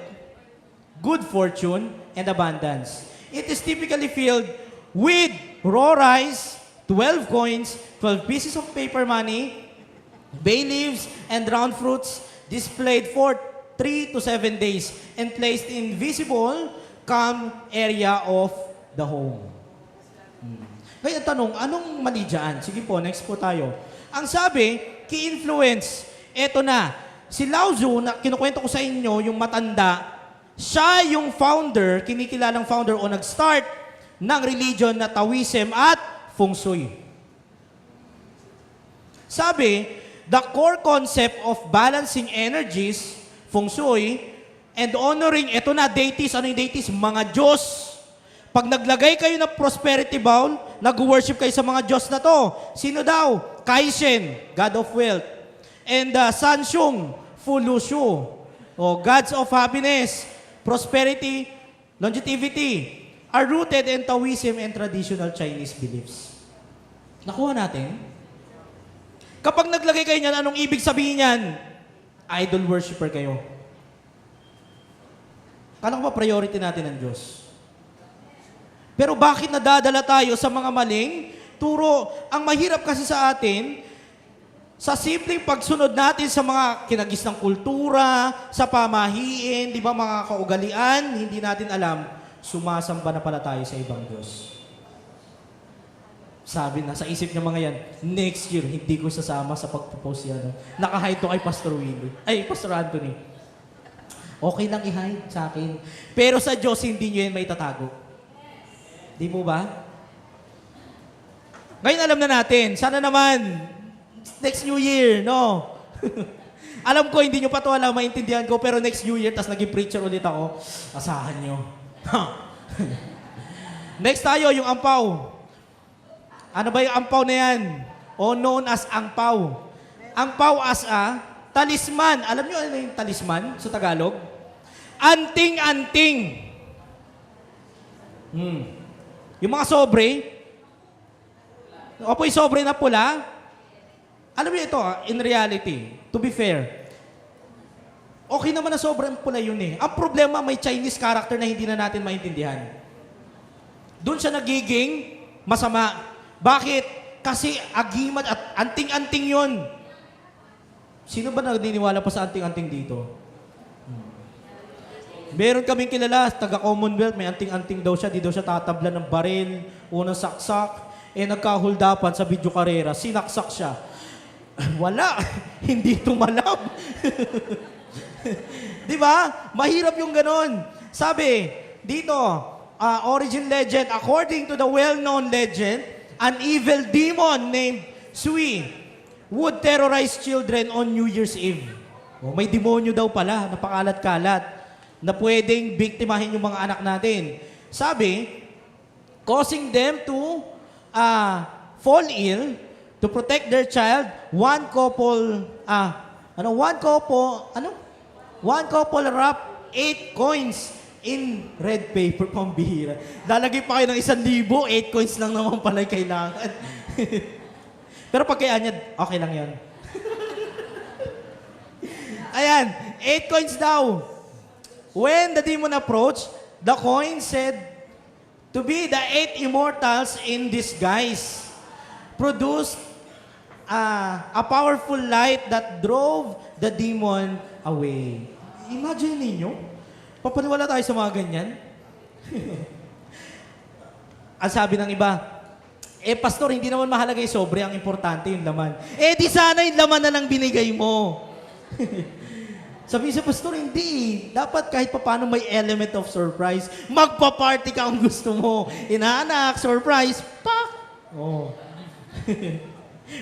good fortune, and abundance. It is typically filled with raw rice, 12 coins, 12 pieces of paper money, bay leaves, and round fruits displayed for 3 to 7 days and placed in visible, calm area of the home. Kaya tanong, anong mali dyan? Sige po, next po tayo. Ang sabi, key influence, eto na, si Lao Tzu, na kinukwento ko sa inyo, yung matanda, siya yung founder, kinikilalang founder o nag-start ng religion na Taoism at Feng Shui. Sabi, the core concept of balancing energies, feng shui, and honoring, eto na, deities. Ano yung deities? Mga Diyos. Pag naglagay kayo ng prosperity bowl, nag-worship kayo sa mga Diyos na to. Sino daw? Kaishen, God of Wealth. And Sanshung, Fulushu, o gods of happiness, prosperity, longevity, are rooted in Taoism and traditional Chinese beliefs. Nakuha natin? Kapag naglagay kayo niyan, anong ibig sabihin niyan? Idol worshiper kayo. Kala ko ba priority natin ang Diyos? Pero bakit nadadala tayo sa mga maling turo? Ang mahirap kasi sa atin, sa simpleng pagsunod natin sa mga kinagis ng kultura, sa pamahiin, di ba mga kaugalian, hindi natin alam, sumasamba na pala tayo sa ibang Diyos. Sabi na, sa isip niya mga yan, next year, hindi ko sasama sa pagpo-post yan. Naka-hide to kay Pastor Willie. Ay, Pastor Anthony. Okay lang i-hide sa akin. Pero sa Diyos, hindi nyo yan may tatago. Di mo ba? Ngayon alam na natin, sana naman, next New Year, no? Alam ko, hindi nyo pa ito alam, maintindihan ko, pero next New Year, tas naging preacher ulit ako, asahan nyo. Next tayo, yung ampaw. Ano ba yung ampaw na yan? O known as angpaw. Angpaw as a talisman. Alam nyo ano yung talisman sa Tagalog? Anting-anting. Yung mga sobre, yung sobre na pula, alam niyo ito, in reality, to be fair, okay naman na sobrang pula yun eh. Ang problema, may Chinese character na hindi na natin maintindihan. Doon siya nagiging masama. Bakit? Kasi agimat at anting-anting yun. Sino ba naniniwala pa sa anting-anting dito? Meron kaming kilala, taga-Commonwealth, may anting-anting daw siya, di daw siya tatabla ng baril, unang saksak, nagkahuldapan sa video karera, sinaksak siya. Wala, hindi tumalab. Di ba? Mahirap yung ganon. Sabi, dito, origin legend, according to the well-known legend, an evil demon named Sui would terrorize children on New Year's Eve. May demonyo daw pala, napakalat-kalat, na pwedeng biktimahin yung mga anak natin. Sabi, causing them to fall ill, to protect their child, one couple wrap 8 coins in red paper, pambihira. Lalagay pa kayo ng 1,000, 8 coins lang naman pala kailangan. Pero pag kay Anyad, okay lang yan. Ayan, 8 coins daw. When the demon approached, the coin said to be the 8 immortals in disguise, produced a powerful light that drove the demon away. Imagine ninyo, papaniwala tayo sa mga ganyan. Ang sabi ng iba, pastor, hindi naman mahalaga yung sobre, ang importante yung laman. Di sana yung laman na lang binigay mo. Sabi sa pastor, hindi. Dapat kahit paano may element of surprise. Magpa-party ka kung gusto mo. Inaanak, surprise, pak! Oh.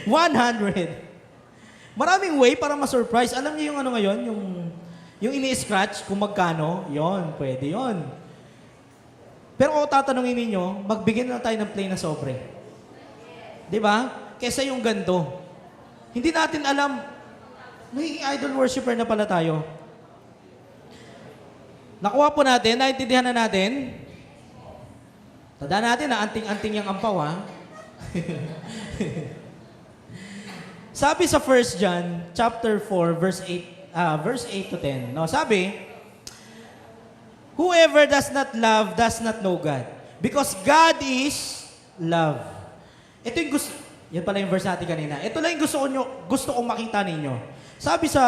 100. Maraming way para ma-surprise. Alam niyo yung ano ngayon? Yung ini-scratch kung magkano? Yon, pwede yon. Pero kung tatanungin ninyo, magbigyan na tayo ng plain na sobre. Di ba? Kesa yung ganto. Hindi natin alam, may idol worshiper na pala tayo. Nakuha po natin, naintindihan na natin. Tandaan natin na anting-anting yung ampaw, ha? Sabi sa 1 John chapter 4 verse 8 to 10. No, sabi, whoever does not love does not know God, because God is love. Ito yung gusto, yan pala yung verse natin kanina. Ito lang yung gusto kong makita ninyo. Sabi sa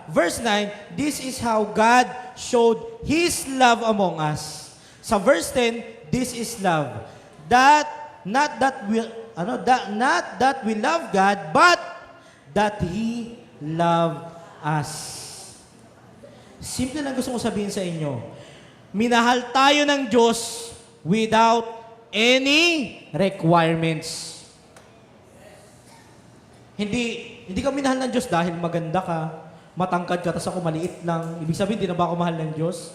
verse 9, this is how God showed His love among us. Sa verse 10, this is love. Not that we love God, but that He loved us. Simple lang gusto kong sabihin sa inyo. Minahal tayo ng Diyos without any requirements. Hindi ka minahal ng Diyos dahil maganda ka, matangkad ka, tapos ako maliit lang. Ibig sabihin, di na ba ako mahal ng Diyos?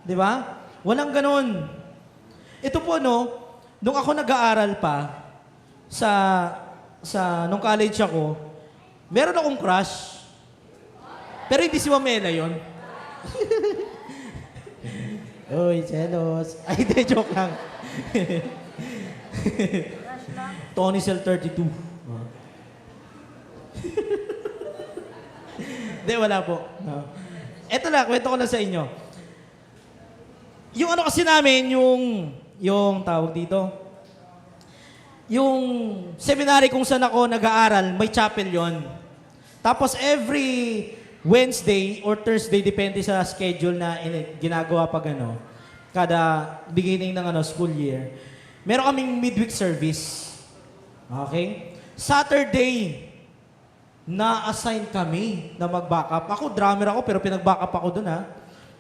Di ba? Walang ganon. Ito po, no, nung ako nag-aaral pa, nung college ako, meron akong crush. Pero hindi si Mamela yun. Uy, jealous. Ay, hindi, joke lang. Tony Cell 32. Hindi, wala po. No. Eto lang, kwento ko lang sa inyo. Yung ano kasi namin, yung tawag dito, yung seminary kung saan ako nag-aaral, may chapel yon. Tapos every Wednesday or Thursday, depende sa schedule na ginagawa pag kada beginning ng school year, meron kaming midweek service. Okay? Saturday, na-assign kami na mag-backup. Ako, drummer ako, pero pinag-backup ako dun, ha.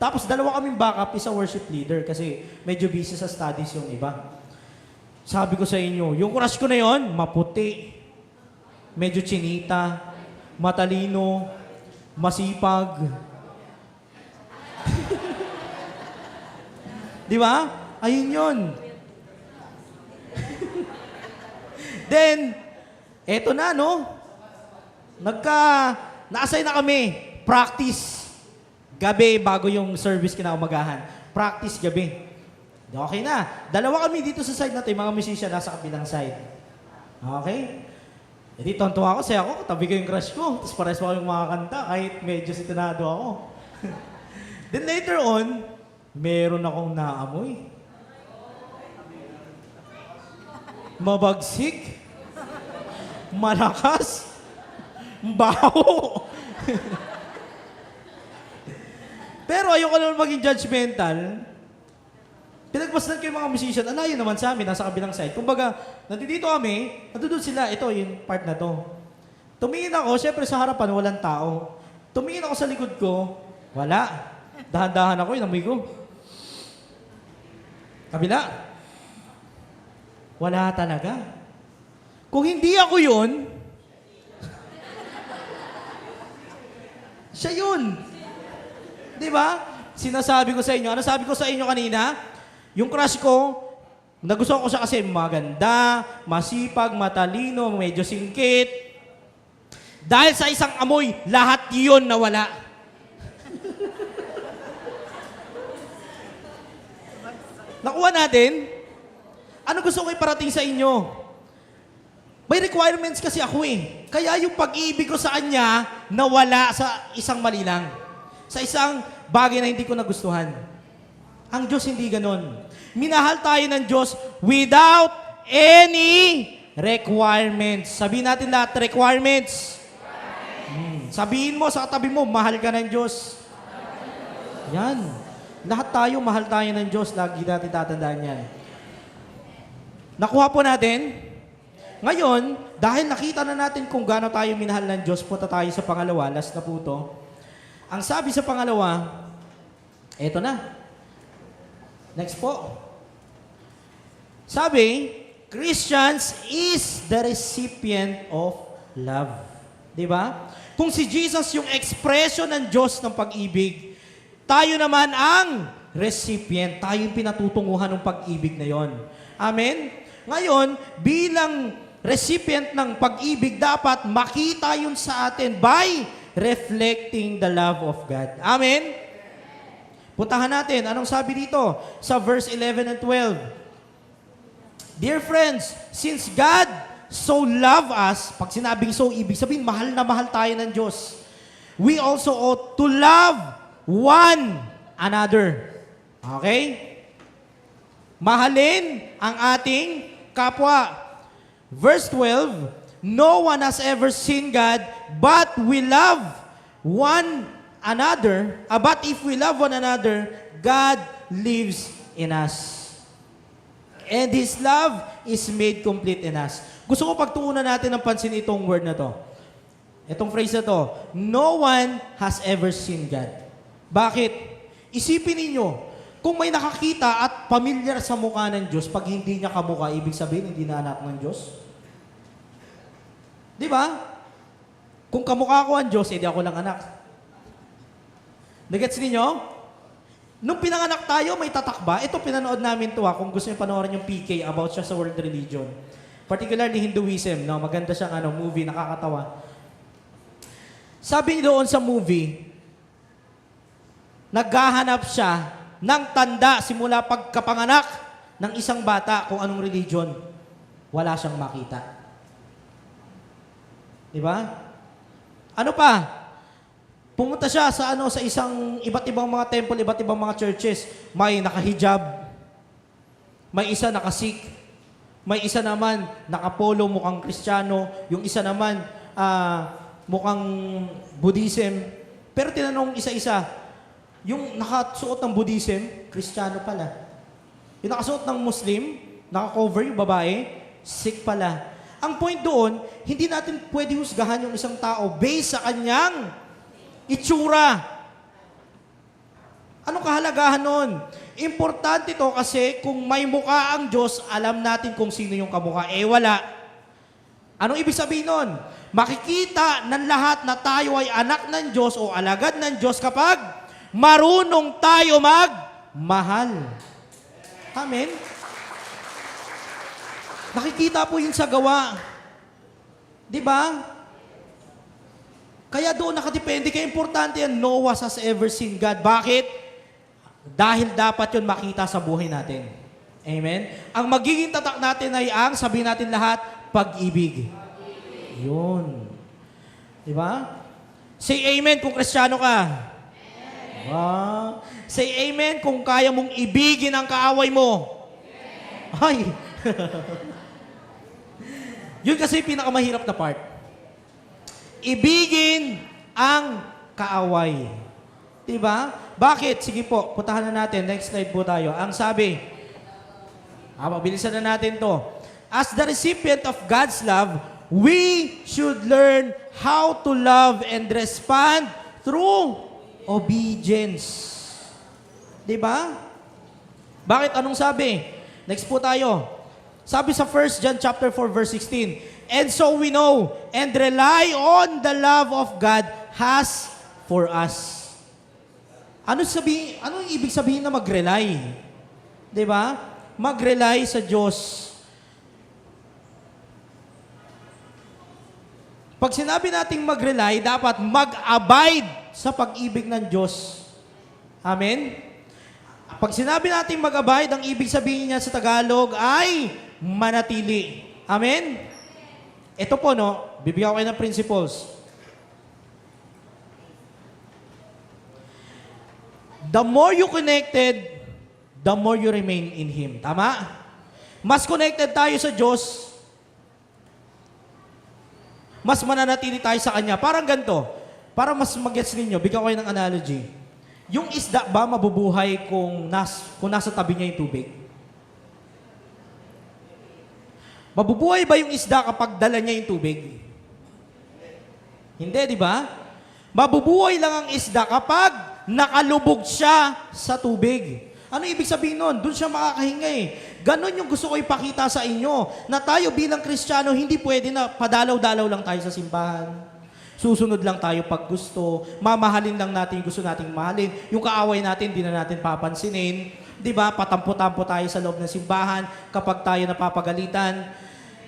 Tapos, dalawa kaming backup, isa worship leader, kasi medyo busy sa studies yung iba. Sabi ko sa inyo, yung crush ko na yon, maputi, medyo chinita, matalino, masipag. Di ba? Ayun yun. Then, eto na, no? Na-assign na kami. Practice. Gabi, bago yung service kinaumagahan. Practice gabi. Okay na. Dalawa kami dito sa side na to, yung mga musician nasa kabilang side. Okay? Hindi, tontuwa ako, saya ako, katabi ko yung crush ko. Tapos pares pa kayong makakanta, kahit medyo sitinado ako. Then later on, meron akong naamoy. Mabagsik. Malakas. Baho. Pero ayoko naman maging judgmental. Pinagmasdan ko yung mga musician, alayo naman sa amin, nasa kabilang side. Kumbaga, nandito kami, nandun sila, ito yung part na to. Tumingin ako, syempre sa harapan, walang tao. Tumingin ako sa likod ko, wala. Dahan-dahan ako, inamoy ko. Kabila. Wala talaga. Kung hindi ako yun, siya yun. Di ba? Sinasabi ko sa inyo, ano sabi ko sa inyo kanina? Yung crush ko, nagustuhan ko siya kasi maganda, masipag, matalino, medyo singkit. Dahil sa isang amoy, lahat yun nawala. Nakuha natin? Ano gusto ko iparating sa inyo? May requirements kasi ako eh. Kaya yung pag-ibig ko sa kanya, nawala sa isang mali lang. Sa isang bagay na hindi ko nagustuhan. Ang Diyos hindi ganon. Minahal tayo ng Diyos without any requirements. Sabihin natin lahat, requirements. Sabihin mo sa katabi mo, mahal ka ng Diyos. Yan. Lahat tayo, mahal tayo ng Diyos. Lagi natin tatandaan yan. Nakuha po natin. Ngayon, dahil nakita na natin kung gaano tayo minahal ng Diyos, punta tayo sa pangalawa. Last na po ito. Ang sabi sa pangalawa, eto na. Next po. Sabi, Christians is the recipient of love. Di ba? Kung si Jesus yung expression ng Diyos ng pag-ibig, tayo naman ang recipient. Tayo yung pinatutunguhan ng pag-ibig na yon. Amen? Ngayon, bilang recipient ng pag-ibig, dapat makita yun sa atin by reflecting the love of God. Amen? Puntahan natin. Anong sabi dito? Sa verse 11 and 12. Dear friends, since God so loved us, pag sinabing so, ibig sabihin, mahal na mahal tayo ng Diyos. We also ought to love one another. Okay? Mahalin ang ating kapwa. Verse 12, no one has ever seen God, but we love one another. But if we love one another, God lives in us. And His love is made complete in us. Gusto ko pagtuunan natin ng pansin itong word na to. Itong phrase na to. No one has ever seen God. Bakit? Isipin ninyo, kung may nakakita at pamilyar sa mukha ng Diyos, pag hindi niya kamukha, ibig sabihin, hindi na anak ng Diyos. Di ba? Kung kamukha ko ang Diyos, edi ako lang anak. Nagets ninyo? Nung pinanganak tayo, may tatak ba? Ito, pinanood namin to kung gusto niyo panoorin yung PK about siya sa world religion. Particularly Hinduism, no? Maganda siyang movie, nakakatawa. Sabi niyo doon sa movie, naghahanap siya ng tanda simula pagkapanganak ng isang bata kung anong religion. Wala siyang makita. Di ba? Ano pa? Pumunta siya sa sa isang iba't ibang mga temple, iba't ibang mga churches. May nakahijab, may isa nakasikh, may isa naman nakapolo mukhang Kristiyano, yung isa naman mukhang Buddhism. Pero tinanong isa-isa, yung nakasuot ng Buddhism, Kristiyano pala. Yung nakasuot ng Muslim, naka-cover yung babae, Sikh pala. Ang point doon, hindi natin pwede husgahan yung isang tao based sa kanyang itsura. Anong kahalagahan nun? Importante to kasi kung may mukha ang Diyos, alam natin kung sino yung kamukha. Wala. Anong ibig sabihin nun? Makikita ng lahat na tayo ay anak ng Diyos o alagad ng Diyos kapag marunong tayo magmahal. Amen? Nakikita po yun sa gawa. Di ba? Kaya doon nakadepende. Kaya importante yan, no one has ever seen God. Bakit? Dahil dapat yun makita sa buhay natin. Amen? Ang magiging tatak natin ay sabihin natin lahat, pag-ibig. Yun. Di ba? Say amen kung Kristiyano ka. Say amen kung kaya mong ibigin ang kaaway mo. Ay. Yun kasi pinakamahirap na part. Ibigin ang kaaway. Diba? Bakit? Sige po, putahan na natin. Next slide po tayo. Ang sabi, mabilisan na natin to. As the recipient of God's love, we should learn how to love and respond through obedience. Diba? Bakit? Anong sabi? Next po tayo. Sabi sa 1 John chapter 4 verse 16, and so we know and rely on the love of God has for us. Ano ibig sabihin na mag-rely? 'Di ba? Mag-rely sa Diyos. Pag sinabi nating mag-rely, dapat mag-abide sa pag-ibig ng Diyos. Amen? Pag sinabi nating mag-abide, ang ibig sabihin niya sa Tagalog ay manatili. Amen? Ito po, bibigyan ko kayo ng principles. The more you connected, the more you remain in Him. Tama? Mas connected tayo sa Diyos, mas mananatili tayo sa Kanya. Parang ganito. Para mas mag-gets ninyo, bigyan ko kayo ng analogy. Yung isda ba mabubuhay kung nasa tabi niya yung tubig? Mabubuhay ba yung isda kapag dala niya yung tubig? Hindi, di ba? Mabubuhay lang ang isda kapag nakalubog siya sa tubig. Ano ibig sabihin nun? Doon siya makakahinga eh. Ganon yung gusto ko ipakita sa inyo, na tayo bilang Kristiyano, hindi pwede na padalaw-dalaw lang tayo sa simbahan. Susunod lang tayo pag gusto. Mamahalin lang natin yung gusto nating mahalin. Yung kaaway natin, di na natin papansinin. Di ba? Patampo-tampo tayo sa loob ng simbahan kapag tayo napapagalitan.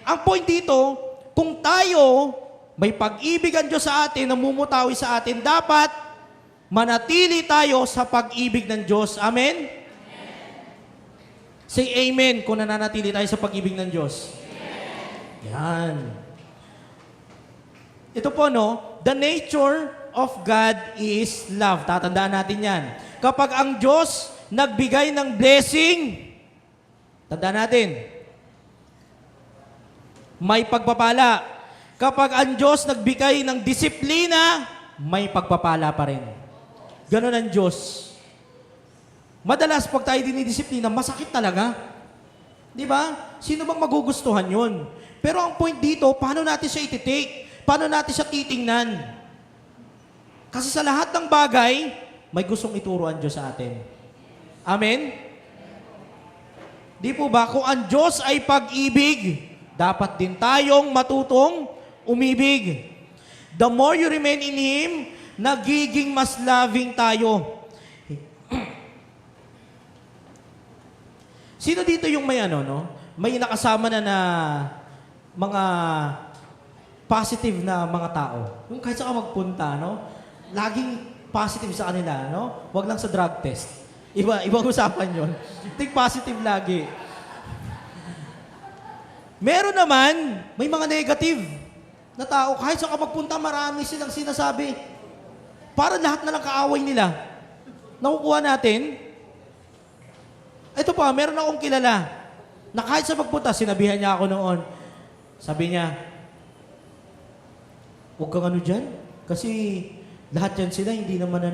Ang point dito, kung tayo may pag-ibig ang Diyos sa atin, namumutawi sa atin, dapat manatili tayo sa pag-ibig ng Diyos. Amen? Say amen kung nananatili tayo sa pag-ibig ng Diyos. Amen. Yan. Ito po, the nature of God is love. Tatandaan natin yan. Kapag ang Diyos nagbigay ng blessing, tandaan natin, may pagpapala. Kapag ang Diyos nagbigay ng disiplina, may pagpapala pa rin. Ganon ang Diyos. Madalas, pag tayo dinidisiplina, masakit talaga. Di ba? Sino bang magugustuhan yun? Pero ang point dito, paano natin siya ititake? Paano natin siya titingnan? Kasi sa lahat ng bagay, may gustong ituro ang Diyos sa atin. Amen? Di po ba? Kung ang Diyos ay pag-ibig, dapat din tayong matutong umibig. The more you remain in Him, nagiging mas loving tayo. Sino dito yung may may nakasama na mga positive na mga tao? Yung kahit saan ka magpunta, laging positive sa kanila, Huwag lang sa drug test. Ibang usapan yun. Think positive lagi. Meron naman, may mga negative na tao. Kahit saan ka magpunta, marami silang sinasabi. Para lahat na lang kaaway nila. Nakukuha natin. Ito pa, meron akong kilala na kahit sa magpunta, sinabihan niya ako noon. Sabi niya, huwag kang dyan. Kasi lahat yan sila, hindi naman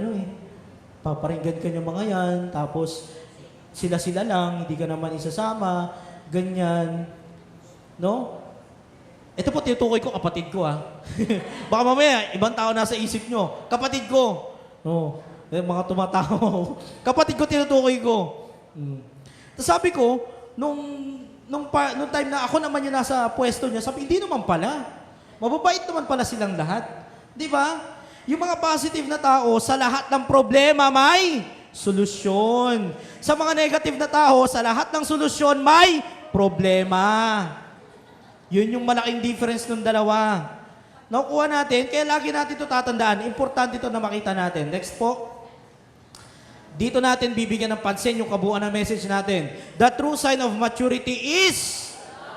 paparinggan ka niya mga yan, tapos sila-sila lang, hindi ka naman isasama, ganyan. No? Ito po, tinutukoy ko, kapatid ko Baka mamaya, ibang tao nasa isip nyo. Kapatid ko. No, mga tumatao. Kapatid ko, tinutukoy ko. Tapos sabi ko, nung time na ako naman yung nasa pwesto niya, sabi, hindi naman pala. Mababait naman pala silang lahat. Di ba? Yung mga positive na tao, sa lahat ng problema may solusyon. Sa mga negative na tao, sa lahat ng solusyon may problema. Yun yung malaking difference ng dalawa. Nakukuha natin, kaya lagi natin ito tatandaan. Importante ito na makita natin. Next po. Dito natin bibigyan ng pansin yung kabuuan ng message natin. The true sign of maturity is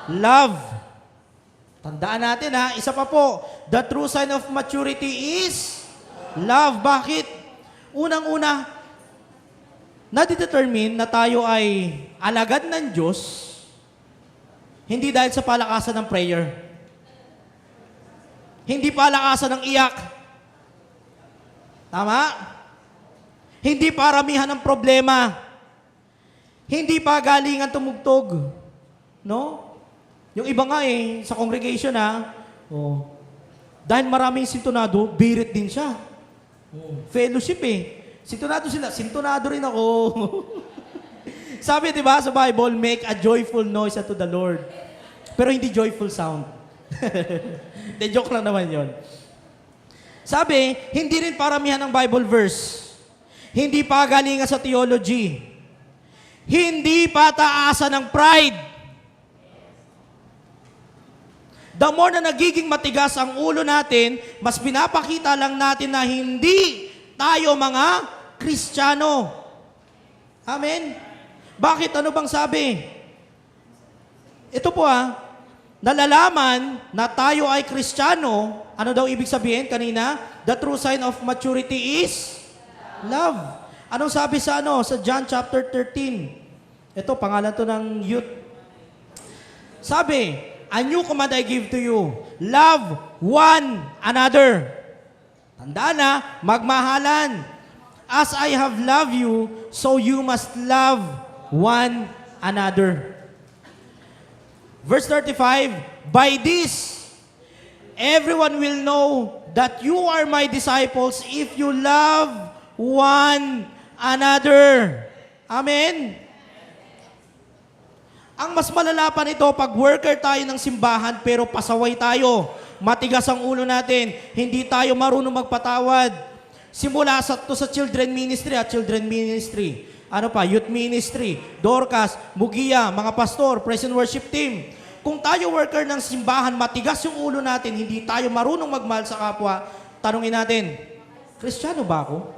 love. Tandaan natin isa pa po. The true sign of maturity is love. Bakit? Unang-una, nadidetermine na tayo ay alagad ng Diyos, hindi dahil sa palakasan ng prayer. Hindi palakasan ng iyak. Tama? Hindi paramihan ng problema. Hindi pa galingan tumugtog. No? Yung iba nga sa congregation dahil maraming sintonado, birit din siya. Fellowship Sintonado sila. Sintonado rin ako. Sabi, di ba, sa Bible, make a joyful noise unto the Lord. Pero hindi joyful sound. De, joke lang naman yon. Sabi, hindi rin paramihan ng Bible verse. Hindi pa galingan sa theology. Hindi pa taasan ng pride. The more na nagiging matigas ang ulo natin, mas pinapakita lang natin na hindi tayo mga Kristiyano. Amen? Bakit? Ano bang sabi? Ito po nalalaman na tayo ay Kristiyano. Ano daw ibig sabihin kanina? The true sign of maturity is love. Anong sabi sa John chapter 13? Ito, pangalan to ng youth. Sabi, a new command I give to you, love one another. Tandaan magmahalan. As I have loved you, so you must love one another. Verse 35, by this, everyone will know that you are my disciples if you love one another. Amen? Ang mas malala pa nito, pag worker tayo ng simbahan pero pasaway tayo, matigas ang ulo natin, hindi tayo marunong magpatawad. Simula sa children ministry youth ministry, Dorcas, Mugia, mga pastor, praise and worship team. Kung tayo worker ng simbahan, matigas yung ulo natin, hindi tayo marunong magmahal sa kapwa, tanungin natin, Kristiyano ba ako?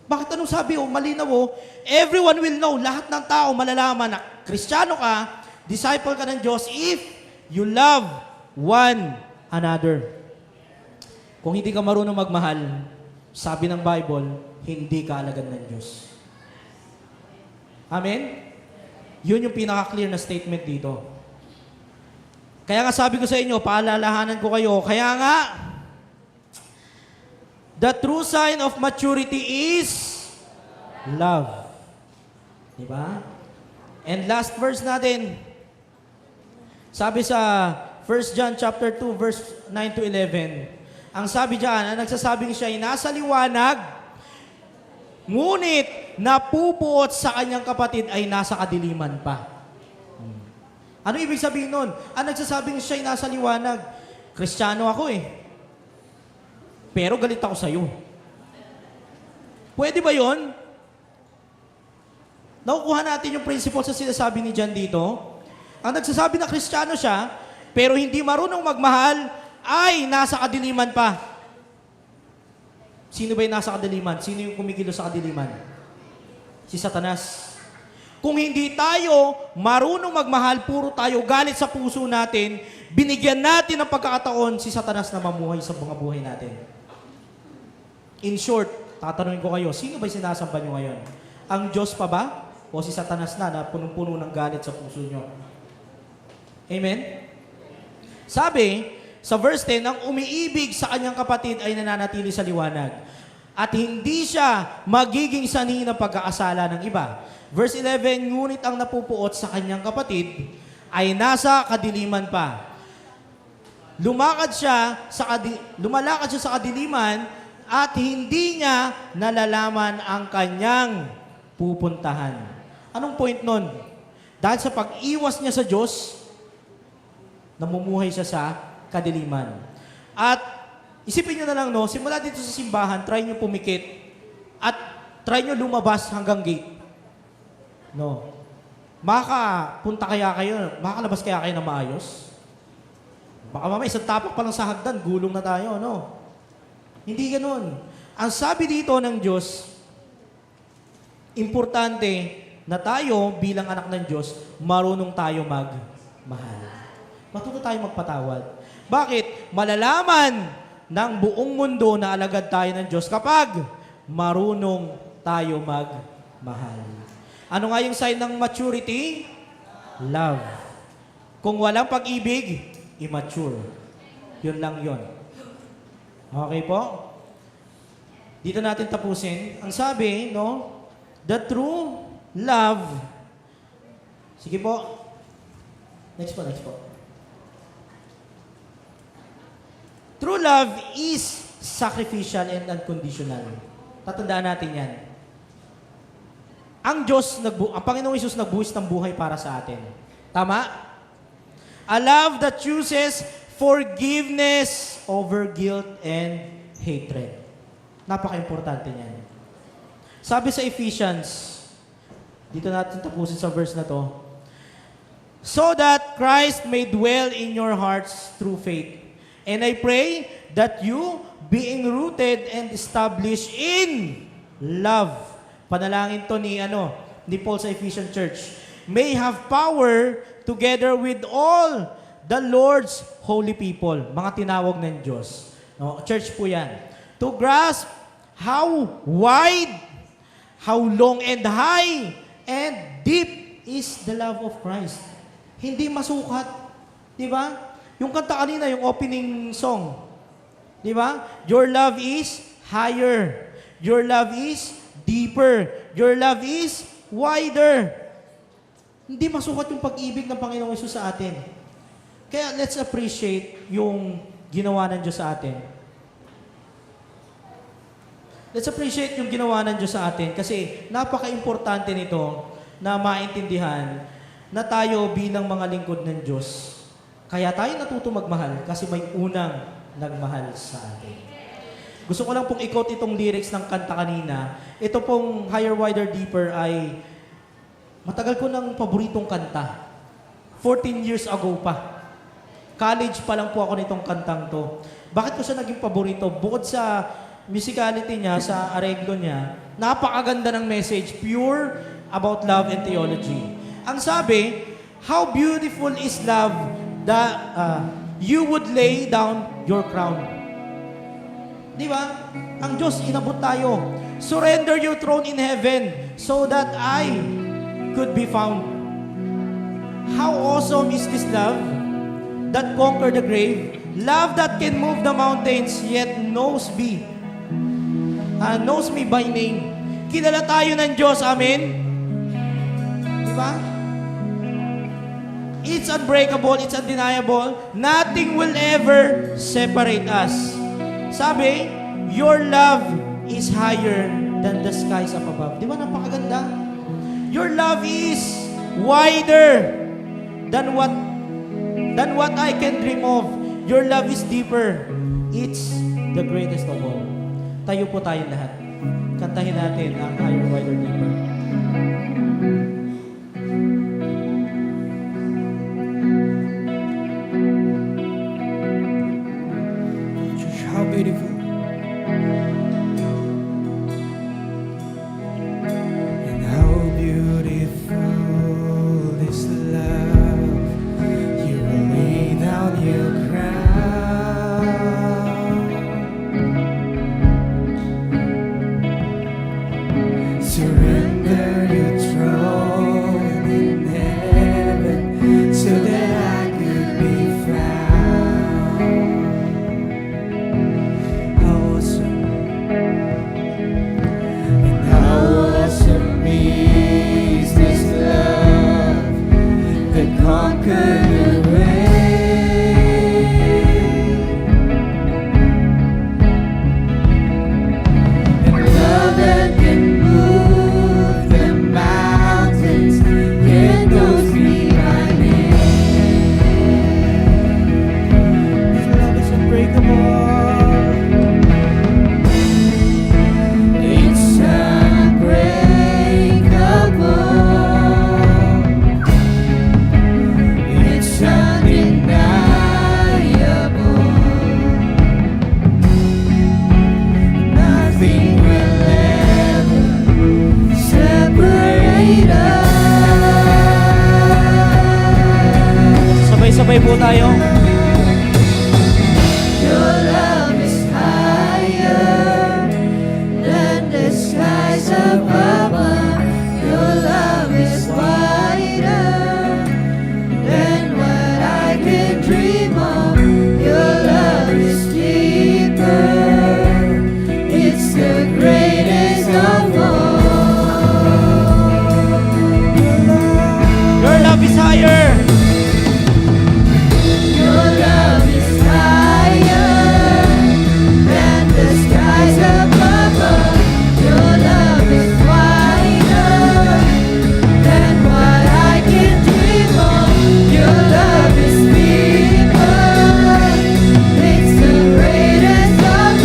Bakit anong sabi malinaw everyone will know, lahat ng tao malalaman na Kristiyano ka, disciple ka ng Diyos if you love one another. Kung hindi ka marunong magmahal, sabi ng Bible, hindi ka alagad ng Diyos. Amen? Yun yung pinaka-clear na statement dito. Kaya nga sabi ko sa inyo, paalalahanan ko kayo, kaya nga, the true sign of maturity is love. Diba? And last verse natin, sabi sa 1 John chapter 2, verse 9 to 11, ang sabi diyan, ang nagsasabing siya ay nasa liwanag, ngunit napupuot sa kanyang kapatid ay nasa kadiliman pa. Ano ibig sabihin nun? Ang nagsasabing siya ay nasa liwanag, Kristiyano ako pero galit ako sa'yo. Pwede ba yon? Nakukuha natin yung principle sa sinasabi ni John dito. Ang nagsasabi na Kristiyano siya, pero hindi marunong magmahal, ay nasa kadiliman pa. Sino ba yung nasa kadiliman? Sino yung kumikilo sa kadiliman? Si Satanas. Kung hindi tayo marunong magmahal, puro tayo galit sa puso natin, binigyan natin ng pagkakataon si Satanas na mamuhay sa mga buhay natin. In short, tatanungin ko kayo, sino ba sinasamba nyo ngayon? Ang Diyos pa ba? O si Satanas na punong-puno ng galit sa puso nyo? Amen? Sabi, sa verse 10, ang umiibig sa kanyang kapatid ay nananatili sa liwanag. At hindi siya magiging sanhi ng pagkakasala ng iba. Verse 11, ngunit ang napupuot sa kanyang kapatid ay nasa kadiliman pa. Lumalakad siya sa kadiliman at hindi niya nalalaman ang kanyang pupuntahan. Anong point nun? Dahil sa pag-iwas niya sa Diyos, namumuhay siya sa kadiliman. At isipin niyo na lang, no, simula dito sa simbahan, try niyo pumikit at try niyo lumabas hanggang gate. No. Makapunta kaya kayo, makakalabas kaya kayo na maayos? Baka mamaya, isang tapak pa lang sa hagdan, gulong na tayo, no? Hindi ganun. Ang sabi dito ng Diyos, importante na tayo bilang anak ng Diyos, marunong tayo magmahal. Matuto tayo magpatawad. Bakit? Malalaman ng buong mundo na alagad tayo ng Diyos kapag marunong tayo magmahal. Ano nga yung sign ng maturity? Love. Kung walang pag-ibig, immature. Yun lang yun. Okay po? Dito natin tapusin. Ang sabi, no? The true love. Sige po. Next po. True love is sacrificial and unconditional. Tatandaan natin yan. Ang Panginoong Hesus nagbuhis ng buhay para sa atin. Tama? A love that chooses forgiveness over guilt and hatred. Napaka-importante niyan. Sabi sa Ephesians, dito natin tapusin sa verse na to, so that Christ may dwell in your hearts through faith. And I pray that you, being rooted and established in love, panalangin to ni Paul sa Ephesian Church, may have power together with all the Lord's holy people, mga tinawag ng Diyos. No, church po yan. To grasp how wide, how long and high, and deep is the love of Christ. Hindi masukat. Di ba? Yung kanta kanina, yung opening song. Di ba? Your love is higher. Your love is deeper. Your love is wider. Hindi masukat yung pag-ibig ng Panginoong Hesus sa atin. Kaya let's appreciate yung ginawa ng Diyos sa atin. Let's appreciate yung ginawa ng Diyos sa atin kasi napaka-importante nito na maintindihan na tayo bilang mga lingkod ng Diyos. Kaya tayo natuto magmahal kasi may unang nagmahal sa atin. Gusto ko lang pong i-quote itong lyrics ng kanta kanina. Ito pong Higher, Wider, Deeper ay matagal ko ng paboritong kanta. 14 years ago pa. College pa lang po ako nitong kantang to. Bakit ko siya naging paborito? Bukod sa musicality niya, sa areglo niya, napakaganda ng message, pure about love and theology. Ang sabi, how beautiful is love that you would lay down your crown. Di ba? Ang Diyos, inabot tayo. Surrender your throne in heaven so that I could be found. How awesome is this love that conquered the grave? Love that can move the mountains yet knows me by name. Kilala tayo ng Diyos, amen? Di ba? It's unbreakable, it's undeniable. Nothing will ever separate us. Sabi, your love is higher than the skies up above. Di ba napakaganda? Your love is wider than what I can dream of. Your love is deeper. It's the greatest of all. Tayo po tayong lahat. Kantahin natin ang Higher, Wider, Deeper. Just how beautiful. And how beautiful is the love you will lay down your crown. Surrender your throne in heaven so that I could be found. How awesome, and how awesome is this love that conquered the grave. And love that can move the mountains, yet knows me by name. His love is unbreakable. It's unbreakable. It's undeniable. Nothing will ever separate us. Sabay-sabay po tayo. Your love is higher than the skies above. Your love is wider than what I can dream of. Your love is deeper. It's the greatest of all. Your love is higher. Your love is higher than the skies above. Your love is wider than what I can dream of. Your love is deeper. It's the greatest of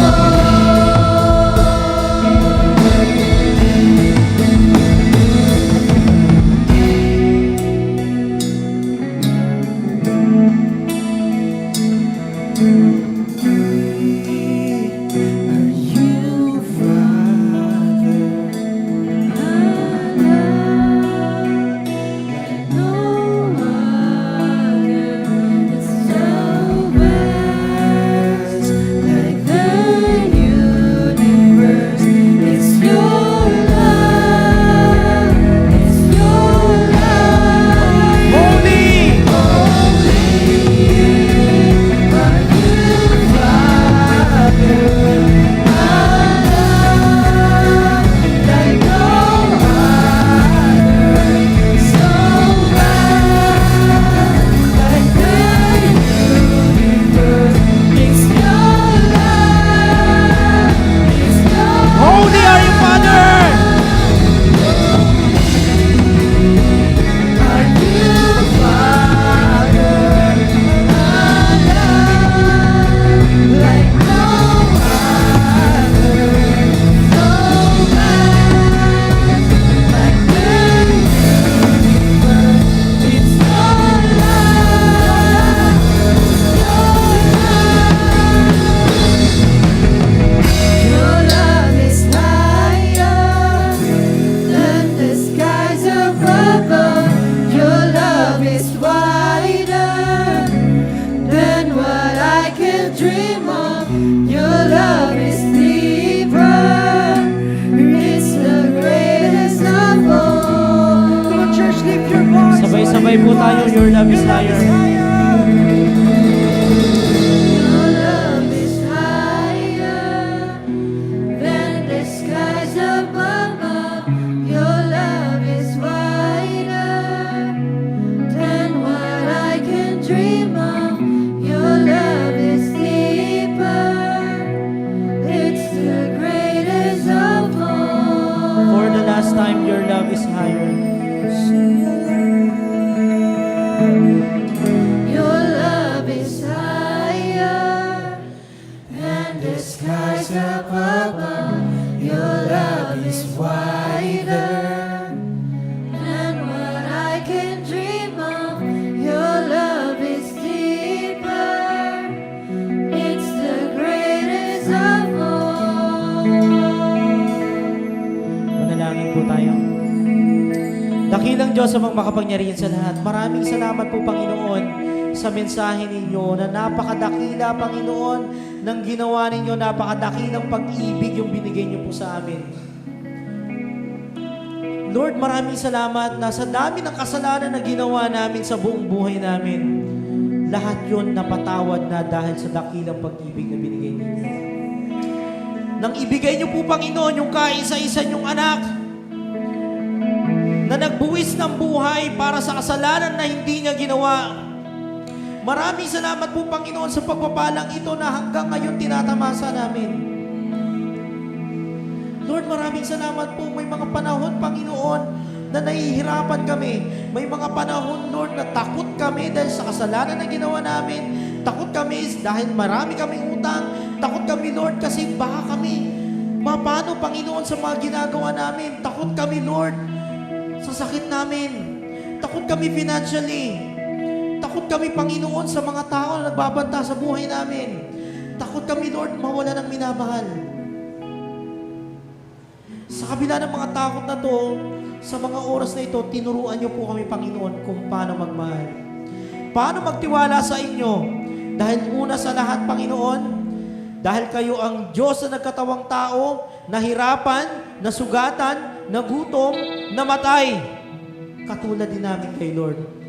Are you Father? No other. It's so vast, like the universe. It's your love. It's your love. Holy! Holy, are you Father? Like no other, so vast, like the universe. It's your love. It's your Holy are you, Father! Are you Father? Like no other, so vast, like the universe. It's your love, your love is higher than the skies above. Your love is wider than what I can dream of. Your love is deeper. It's the greatest of all. Come on, church, lift your voice. Sabay-sabay po tayo. Your love is higher. Your love is higher than the skies above. Your love is wider than what I can dream of. Your love is deeper. It's the greatest of all. For the last time, your love is higher. Your love is higher than the sky. greater than what I can dream of. Your love is deeper. It's the greatest of all. Manalangin po tayo. Dakilang Diyos amang makapangyarihan sa lahat. Maraming salamat po, Panginoon, sa mensahe ninyo na napakadakila, Panginoon, ng ginawa ninyo, napakadakilang pag-ibig yung binigay niyo po sa amin. Lord, maraming salamat na sa dami ng kasalanan na ginawa namin sa buong buhay namin, lahat yun napatawad na dahil sa dakilang pag-ibig na binigay ninyo. Nang ibigay niyo po, Panginoon, yung kaisa-isa niyong anak na nagbuwis ng buhay para sa kasalanan na hindi niya ginawa. Maraming salamat po, Panginoon, sa pagpapalang ito na hanggang ngayon tinatamasa namin. Lord, maraming salamat po. May mga panahon, Panginoon, na nahihirapan kami. May mga panahon, Lord, na takot kami dahil sa kasalanan na ginawa namin. Takot kami dahil marami kaming utang. Takot kami, Lord, kasi baka kami mapano, Panginoon, sa mga ginagawa namin. Takot kami, Lord, sa sakit namin. Takot kami financially. Takot kami, Panginoon, sa mga tao na nagbabanta sa buhay namin. Takot kami, Lord, mawala ng minamahal. Sa kabila ng mga takot na to, sa mga oras na ito, tinuruan niyo po kami, Panginoon, kung paano magmahal. Paano magtiwala sa inyo. Dahil una sa lahat, Panginoon, dahil kayo ang Diyos na nagkatawang tao, nahirapan, nasugatan, nagutom, namatay. Katulad din namin kay Lord.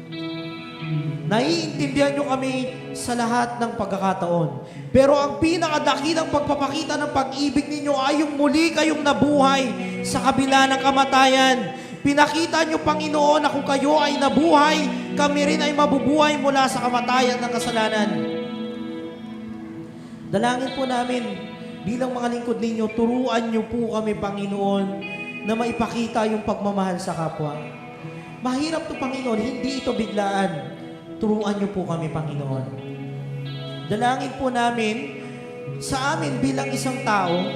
Naiintindihan nyo kami sa lahat ng pagkakataon. Pero ang pinakadakilang pagpapakita ng pag-ibig ninyo ay yung muli kayong nabuhay sa kabila ng kamatayan. Pinakita nyo, Panginoon, na kung kayo ay nabuhay, kami rin ay mabubuhay mula sa kamatayan ng kasalanan. Dalangin po namin, bilang mga lingkod ninyo, turuan nyo po kami, Panginoon, na maipakita yung pagmamahal sa kapwa. Mahirap to, Panginoon, hindi ito biglaan. Turuan niyo po kami, Panginoon. Dalangin po namin, sa amin bilang isang tao,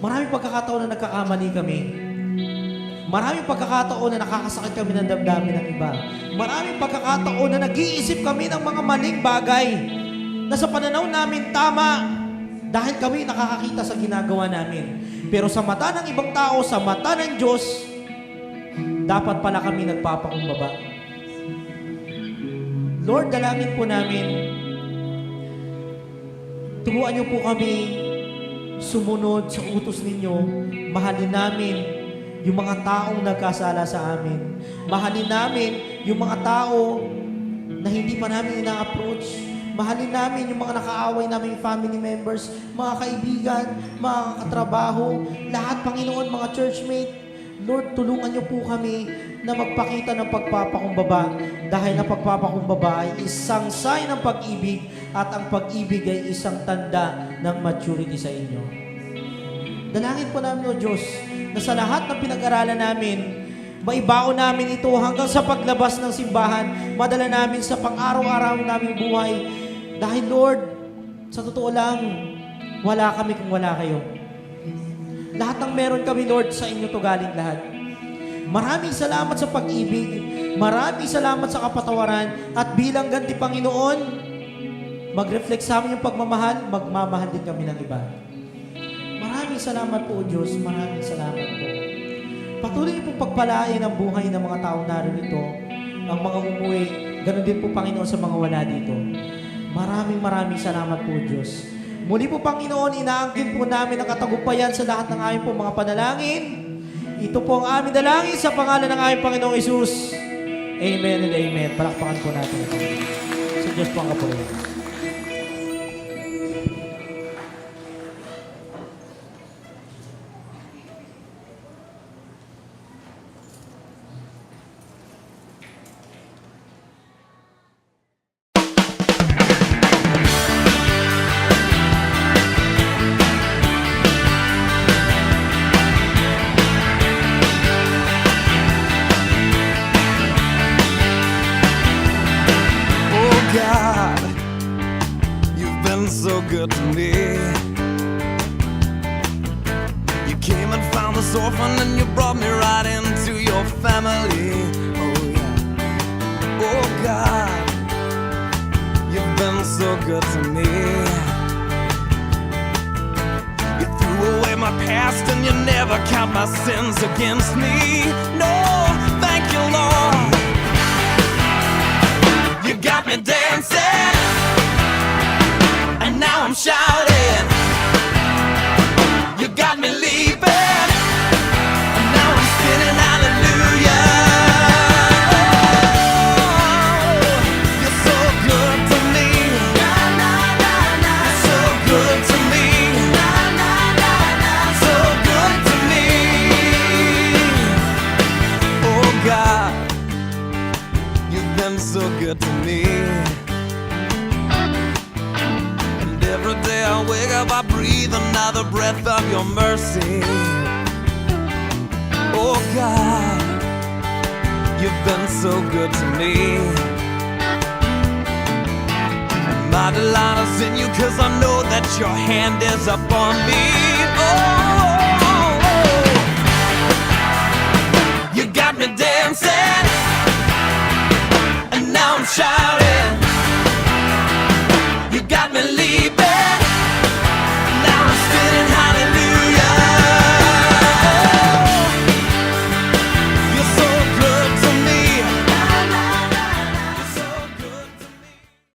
maraming pagkakataon na nagkakamali kami. Maraming pagkakataon na nakakasakit kami ng damdamin ng iba. Maraming pagkakataon na nag-iisip kami ng mga maling bagay na sa pananaw namin tama dahil kami nakakakita sa ginagawa namin. Pero sa mata ng ibang tao, sa mata ng Diyos, dapat pala kami nagpapakumbaba. Lord, dalangin po namin, turuan niyo po kami sumunod sa utos ninyo. Mahalin namin yung mga taong nagkasala sa amin. Mahalin namin yung mga tao na hindi pa namin ina-approach. Mahalin namin yung mga nakaaway namin family members, mga kaibigan, mga katrabaho, lahat, Panginoon, mga churchmate. Lord, tulungan niyo po kami na magpakita ng pagpapakumbaba dahil ang pagpapakumbaba ay isang sign ng pag-ibig at ang pag-ibig ay isang tanda ng maturity sa inyo. Dalangin po namin, O Diyos, na sa lahat ng pinag-aralan namin, maibaon namin ito hanggang sa paglabas ng simbahan, madala namin sa pang-araw-araw naming buhay. Dahil, Lord, sa totoo lang, wala kami kung wala kayo. Lahat ng meron kami, Lord, sa inyo to galing lahat. Maraming salamat sa pag-ibig. Maraming salamat sa kapatawaran. At bilang ganti, Panginoon, mag-reflect sa amin yung pagmamahal, magmamahal din kami ng iba. Maraming salamat po, O Diyos. Maraming salamat po. Patuloy po pagpalain ang buhay ng mga taong narito, ang mga umuwi. Ganon din po, Panginoon, sa mga wala dito. Maraming salamat po, Diyos. Muli po, Panginoon, inaangkin po namin ang katagumpayan sa lahat ng aming po mga panalangin. Ito po ang aming dalangin sa pangalan ng aming Panginoong Hesus. Amen and amen. Palakpakan po natin. Sa Diyos po ang kapurihan. God, you've been so good to me. You came and found us orphan and you brought me right into your family. Oh yeah. Oh God, you've been so good to me. You threw away my past and you never count my sins against me. No, thank you, Lord. You got me dancing, and now I'm shouting. You got me leaping, and now I'm spinning hallelujah. Oh, you're so good to me. You're so good to me. So good to me. Oh God, you've been so good to me. And every day I wake up, I breathe another breath of your mercy. Oh God, you've been so good to me. And my delight is in you, 'cause I know that your hand is upon me. Oh